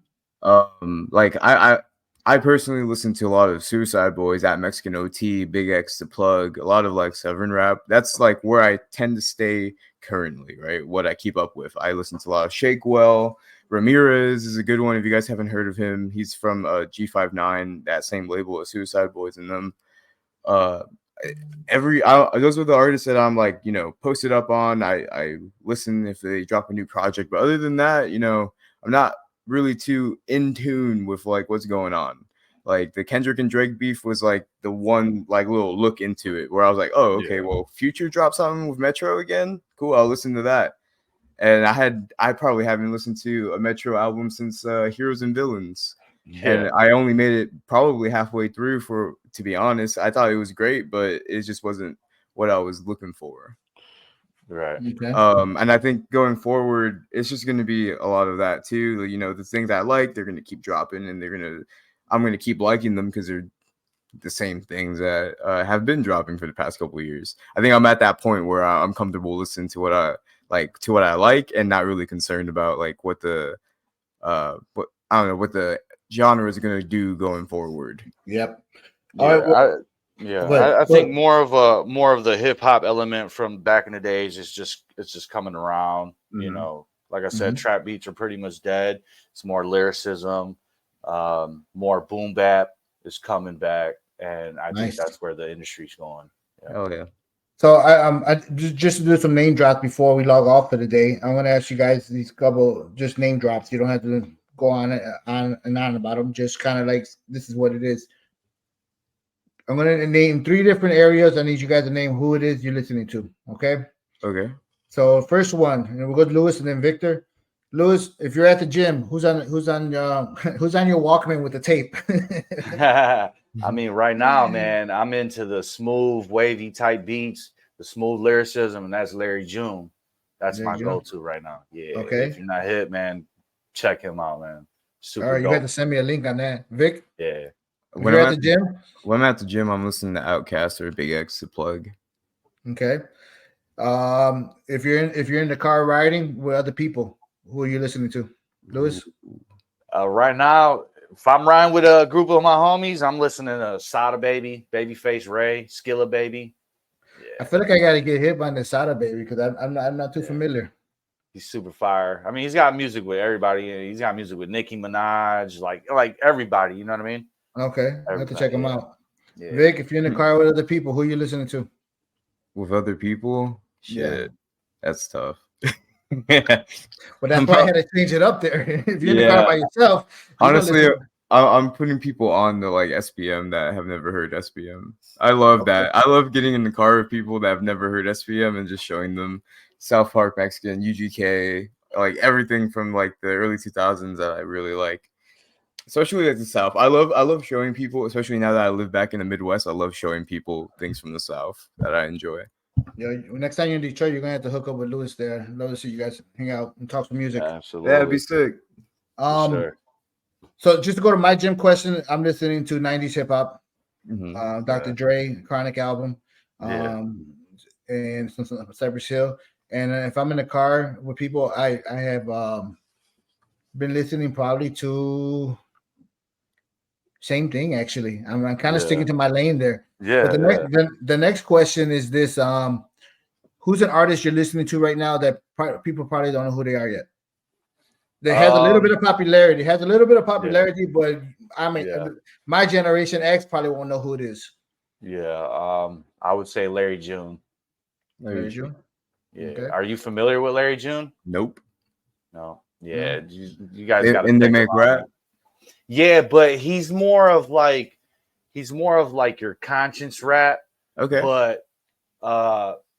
Speaker 2: Like I personally listen to a lot of Suicide Boys, at Mexican OT, Big X, The Plug, a lot of like Southern rap. That's like where I tend to stay currently, right? What I keep up with. I listen to a lot of Shakewell. Ramirez is a good one if you guys haven't heard of him. He's from G59, that same label as Suicide Boys and them. Uh those are the artists that I'm like, posted up on. I listen if they drop a new project, but other than that, I'm not really too in tune with like what's going on. Like the Kendrick and Drake beef was like the one like little look into it where I was like, oh, okay, well, Future dropped something with Metro again. Cool, I'll listen to that. And I probably haven't listened to a Metro album since Heroes and Villains. And I only made it probably halfway through, to be honest. I thought it was great, but it just wasn't what I was looking for.
Speaker 3: Right.
Speaker 1: Okay.
Speaker 2: And I think going forward, it's just going to be a lot of that too. The things I like, they're going to keep dropping, and I'm going to keep liking them because they're the same things that have been dropping for the past couple of years. I think I'm at that point where I'm comfortable listening to what I like, and not really concerned about like what the genre is going to do going forward.
Speaker 1: Yep.
Speaker 3: Yeah,
Speaker 1: All right.
Speaker 3: I think more of the hip hop element from back in the days is just coming around. You know, like I said, trap beats are pretty much dead. It's more lyricism, more boom bap is coming back, and I think that's where the industry's going. Yeah.
Speaker 2: Oh yeah.
Speaker 1: So I just to do some name drops before we log off for the day. I'm gonna ask you guys these couple just name drops. You don't have to go on and on about them. Just kind of like this is what it is. I'm gonna name 3 different areas. I need you guys to name who it is you're listening to. Okay.
Speaker 2: Okay.
Speaker 1: So first one, and we'll go to Lewis and then Victor. Lewis, if you're at the gym, who's on your Walkman with the tape?
Speaker 3: I mean, right now, man, I'm into the smooth, wavy type beats, the smooth lyricism, and that's Larry June. That's my go-to right now. Yeah.
Speaker 1: Okay.
Speaker 3: If you're not hit, man, check him out, man. Super
Speaker 1: All right,
Speaker 3: dope.
Speaker 1: you have to send me a link on that, Vic.
Speaker 3: Yeah.
Speaker 1: When you're at the gym,
Speaker 2: I'm listening to Outkast or Big X, The Plug.
Speaker 1: Okay. If you're in the car riding with other people, who are you listening to? Lewis?
Speaker 3: Right now, if I'm riding with a group of my homies, I'm listening to Sada Baby, Babyface Ray, Skilla Baby.
Speaker 1: I
Speaker 3: Yeah,
Speaker 1: feel like I gotta get hit by the Sada baby because I'm not too
Speaker 3: Yeah.
Speaker 1: familiar.
Speaker 3: he's super fire. I mean, he's got music with everybody. He's got music with Nicki Minaj, like everybody. You know what I mean?
Speaker 1: Okay, I have to check
Speaker 3: Everybody.
Speaker 1: him
Speaker 3: Yeah.
Speaker 1: out.
Speaker 3: Yeah.
Speaker 1: Vic, if you're in the car with other people, who are you listening to?
Speaker 2: With other people,
Speaker 1: Yeah.
Speaker 2: shit, that's tough.
Speaker 1: Well, that's
Speaker 2: I'm
Speaker 1: why I
Speaker 2: prob-
Speaker 1: had to change it up there. If you're in the car
Speaker 2: yeah,
Speaker 1: by yourself, you're gonna
Speaker 2: honestly,
Speaker 1: listen.
Speaker 2: I'm putting people on the like SPM that have never heard SPM. I love
Speaker 1: Okay.
Speaker 2: that. I love getting in the car with people that have never heard SPM and just showing them South Park Mexican, UGK, like everything from like the early 2000s that I really like. Especially like the South. I love showing people, especially now that I live back in the Midwest, I love showing people things from the South that I enjoy.
Speaker 1: Next time you're in Detroit, you're gonna have to hook up with Lewis there. Love to see you guys hang out and talk some music.
Speaker 3: Absolutely.
Speaker 2: Yeah, it'd be sick.
Speaker 1: Um,
Speaker 3: sure.
Speaker 1: so just to go to my gym question, I'm listening to 90s hip hop,
Speaker 2: Mhm.
Speaker 1: Dr. Dre, Chronic album,
Speaker 3: Yeah.
Speaker 1: and some Cypress Hill. And if I'm in the car with people, I have been listening probably to same thing actually. I'm kind of
Speaker 3: Yeah.
Speaker 1: sticking to my lane there.
Speaker 3: Yeah.
Speaker 1: But the next question is this: who's an artist you're listening to right now that people probably don't know who they are yet? They has a little bit of popularity. But I mean,
Speaker 3: Yeah.
Speaker 1: my generation X probably won't know who it is.
Speaker 3: Yeah. I would say Larry June.
Speaker 1: Larry June?
Speaker 3: Yeah.
Speaker 1: Okay.
Speaker 3: Are you familiar with Larry June?
Speaker 2: Nope.
Speaker 3: No. Yeah. You guys got to
Speaker 2: And they
Speaker 3: check
Speaker 2: make
Speaker 3: him out,
Speaker 2: rap.
Speaker 3: man. Yeah, but he's more of like your conscience rap,
Speaker 2: Okay.
Speaker 3: but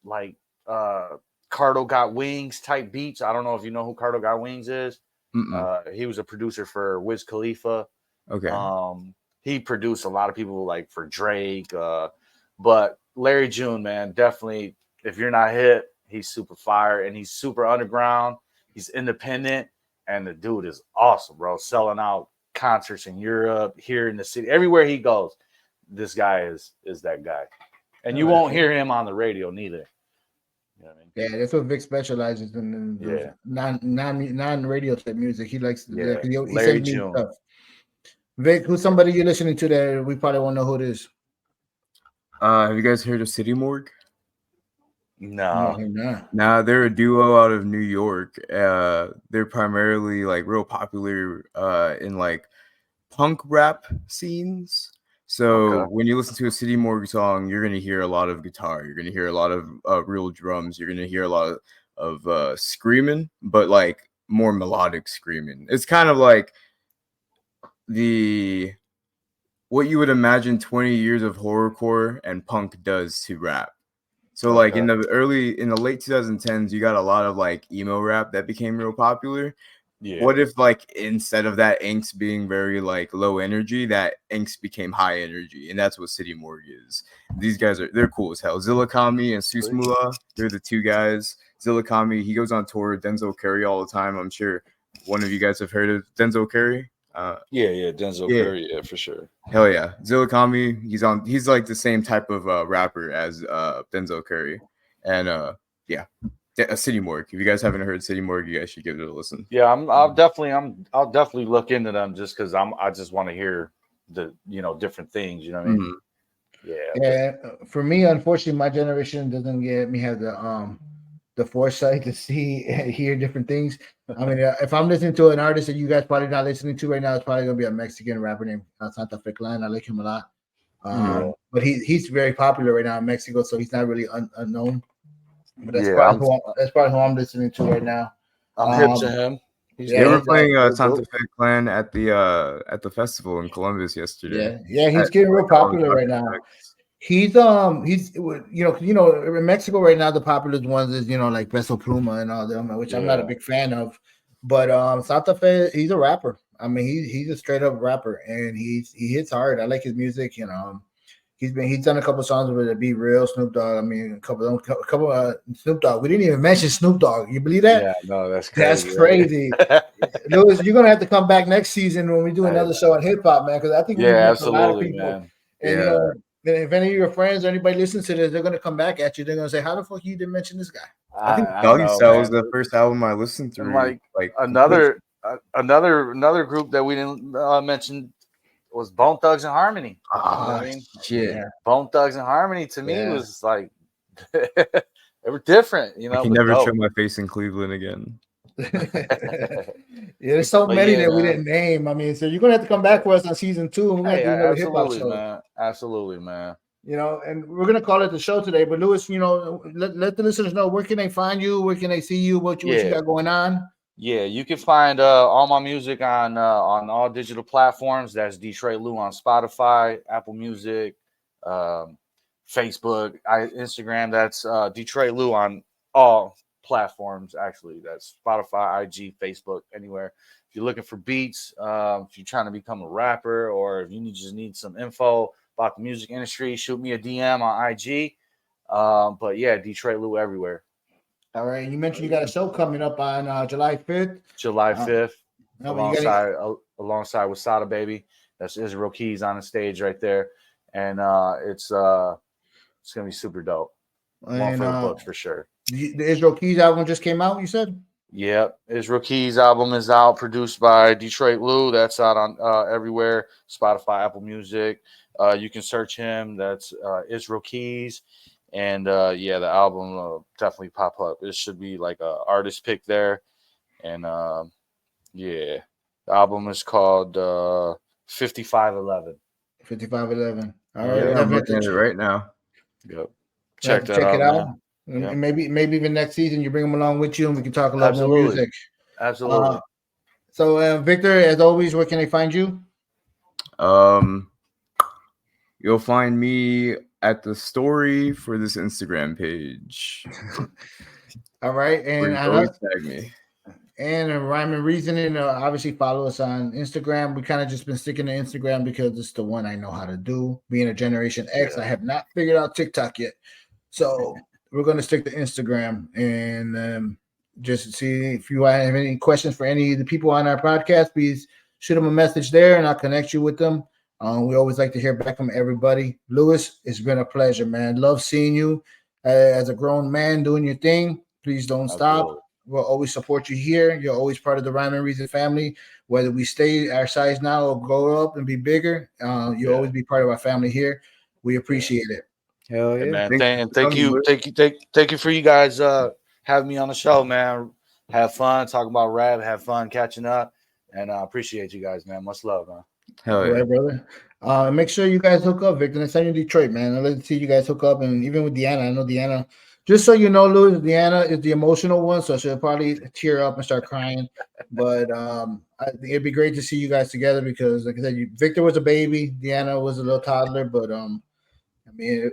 Speaker 3: like Cardo Got Wings type beats. I don't know if you know who Cardo Got Wings is. He was a producer for Wiz Khalifa.
Speaker 2: Okay.
Speaker 3: He produced a lot of people like for Drake. But Larry June, man, definitely. If you're not hip, he's super fire and he's super underground. He's independent, and the dude is awesome, bro. Selling out concerts in Europe, here in the city, everywhere he goes. This guy is that guy, and you won't hear him on the radio neither. You know what I mean?
Speaker 1: Yeah, that's what Vic specializes in.
Speaker 3: Yeah.
Speaker 1: Non radio type music. He likes.
Speaker 3: Yeah.
Speaker 1: He
Speaker 3: Larry
Speaker 1: sends me
Speaker 3: June.
Speaker 1: stuff. Vic, who's somebody you're listening to that we probably won't know who it is?
Speaker 2: Have you guys heard of City Morgue?
Speaker 3: No.
Speaker 2: Nah, they're a duo out of New York. They're primarily like real popular in like punk rap scenes. So when you listen to a City Morgue song, you're gonna hear a lot of guitar. You're gonna hear a lot of real drums. You're gonna hear a lot of screaming, but like more melodic screaming. It's kind of like what you would imagine 20 years of horrorcore and punk does to rap. So like in the late 2010s, you got a lot of like emo rap that became real popular.
Speaker 3: Yeah.
Speaker 2: What if like instead of that angst being very like low energy, that angst became high energy, and that's what City Morgue is. These guys they're cool as hell. Zillakami and Susmula, they're the two guys. Zillakami, he goes on tour with Denzel Curry all the time. I'm sure one of you guys have heard of Denzel Curry.
Speaker 3: Denzel Curry, yeah, for sure.
Speaker 2: Hell yeah, Zillakami, he's like the same type of rapper as Denzel Curry, and a City Morgue. If you guys haven't heard City Morgue, you guys should give it a listen.
Speaker 3: Yeah, I'll definitely look into them just because I just want to hear the different things. You know what I mean?
Speaker 1: Yeah. For me, unfortunately, my generation doesn't get me have the foresight to hear different things. I mean, if I'm listening to an artist that you guys probably not listening to right now, it's probably gonna be a Mexican rapper named Santa Fe Clan. I like him a lot. But he's very popular right now in Mexico, so he's not really unknown. But that's probably who I'm listening to right now.
Speaker 3: I'm hip to him.
Speaker 2: They were playing Santa Fe Clan at the festival in Columbus yesterday.
Speaker 1: Yeah, he's getting real popular right now. He's in Mexico right now, the popular ones is like Peso Pluma and all them, which I'm not a big fan of. But Santa Fe, he's a rapper. I mean, he's a straight up rapper, and he hits hard. I like his music. He's done a couple songs with Be Real, Snoop Dogg. I mean, a couple Snoop Dogg. We didn't even mention Snoop Dogg. You believe that?
Speaker 3: Yeah, no, that's crazy.
Speaker 1: That's crazy. Lewis, you're gonna have to come back next season when we do another show on hip hop, man, because I think we
Speaker 3: absolutely, a lot of people.
Speaker 1: Man. And then if any of your friends or anybody listens to this, they're gonna come back at you. They're gonna say, "How the fuck you didn't mention this guy?"
Speaker 2: I think
Speaker 3: I
Speaker 2: Doggy
Speaker 3: know,
Speaker 2: Style was
Speaker 3: man.
Speaker 2: the first album I listened
Speaker 3: And
Speaker 2: through. Like
Speaker 3: another group that we didn't mention was Bone Thugs and Harmony. You know what
Speaker 2: ah
Speaker 3: I mean?
Speaker 2: shit.
Speaker 1: Yeah,
Speaker 3: Bone Thugs and Harmony to me
Speaker 1: Yeah.
Speaker 3: was like they were different, you
Speaker 2: I
Speaker 3: know,
Speaker 2: can
Speaker 3: but
Speaker 2: never show
Speaker 3: dope.
Speaker 2: my face in Cleveland again.
Speaker 1: yeah. There's so
Speaker 3: But
Speaker 1: many
Speaker 3: yeah,
Speaker 1: that we
Speaker 3: man.
Speaker 1: didn't name. I mean, so you're gonna have to come back for us on season 2, and we're gonna
Speaker 3: Hey,
Speaker 1: do another hip hop
Speaker 3: absolutely,
Speaker 1: show.
Speaker 3: man. Absolutely, man.
Speaker 1: You know, and we're gonna call it the show today. But Lewis, you know, let the listeners know where can they find you, where can they see you, what you
Speaker 3: Yeah.
Speaker 1: got going on.
Speaker 3: Yeah, you can find all my music on all digital platforms. That's Detroit Lou on Spotify, Apple Music, um, Facebook, Instagram. That's Detroit Lou on all platforms. Actually, that's Spotify, IG, Facebook, anywhere. If you're looking for beats, if you're trying to become a rapper, or if you just need some info about the music industry, shoot me a DM on IG. But yeah, Detroit Lou everywhere.
Speaker 1: All right, and you mentioned you got a show coming up on July 5th.
Speaker 3: July 5th.
Speaker 1: No, but you got
Speaker 3: Alongside with Sada Baby. That's Israel Keys on the stage right there. And it's gonna be super dope. One
Speaker 1: and
Speaker 3: for the books for sure.
Speaker 1: the Israel Keys album just came out. You said.
Speaker 3: Yep. Israel Keys album is out, produced by Detroit Lou. That's out on everywhere. Spotify, Apple Music. You can search him. That's Israel Keys. And yeah, the album will definitely pop up. It should be like a artist pick there. And yeah, the album is called 5511.
Speaker 1: 5511. All
Speaker 3: Yeah,
Speaker 1: right,
Speaker 2: Yeah, I'm
Speaker 1: definitely
Speaker 2: looking at it right now.
Speaker 3: Yep.
Speaker 1: check
Speaker 3: Check that
Speaker 1: it
Speaker 3: out,
Speaker 1: out.
Speaker 3: man.
Speaker 1: And
Speaker 3: Yep.
Speaker 1: maybe even next season you bring them along with you, and we can talk a lot more
Speaker 3: Absolutely.
Speaker 1: music.
Speaker 3: Absolutely.
Speaker 1: So Victor, as always, where can they find you?
Speaker 2: You'll find me at the story for this Instagram page.
Speaker 1: All right,
Speaker 2: Where
Speaker 1: and
Speaker 2: you always tag me.
Speaker 1: And Rhyme and Reasoning, obviously follow us on Instagram. We kind of just been sticking to Instagram because it's the one I know how to do. Being a Generation X, I have not figured out TikTok yet. So we're going to stick to Instagram and just see if you have any questions for any of the people on our podcast, please shoot them a message there and I'll connect you with them. We always like to hear back from everybody. Lewis, it's been a pleasure, man. Love seeing you as a grown man doing your thing. Please don't stop.
Speaker 3: Absolutely.
Speaker 1: We'll always support you here. You're always part of the Rhyme and Reason family. Whether we stay our size now or grow up and be bigger, you'll always be part of our family here. We appreciate it.
Speaker 2: Hell
Speaker 3: Hey,
Speaker 2: yeah.
Speaker 3: man.
Speaker 2: Thanks for
Speaker 3: Thank
Speaker 2: coming,
Speaker 3: you.
Speaker 2: Luke.
Speaker 3: Thank you for you guys having me on the show, man. Have fun, talk about rap, have fun catching up. And I appreciate you guys, man. Much love, man.
Speaker 2: Hell
Speaker 1: All
Speaker 2: yeah.
Speaker 1: right, brother. Make sure you guys hook up, Victor. Next time you're in Detroit, man. I'd like to see you guys hook up. And even with Deanna, I know Deanna, just so you know, Louis, Deanna is the emotional one, so she'll probably tear up and start crying. But it'd be great to see you guys together because, like I said, Victor was a baby, Deanna was a little toddler, but I mean,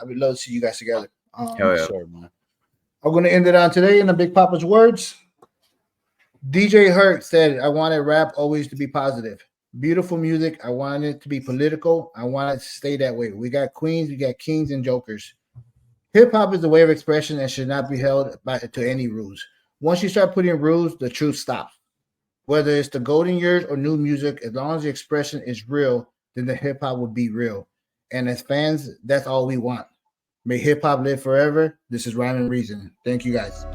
Speaker 1: I would love to see you guys together.
Speaker 2: Hell yeah.
Speaker 3: Sure, man.
Speaker 1: I'm going to end it on today in the Big Papa's words. DJ Hurt said, I wanted rap always to be positive. Beautiful music. I want it to be political. I want it to stay that way. We got queens, we got kings and jokers. Hip hop is a way of expression and should not be held to any rules. Once you start putting rules, the truth stops. Whether it's the golden years or new music, as long as the expression is real, then the hip hop will be real. And as fans, that's all we want. May hip hop live forever. This is Rhyme and Reason. Thank you guys.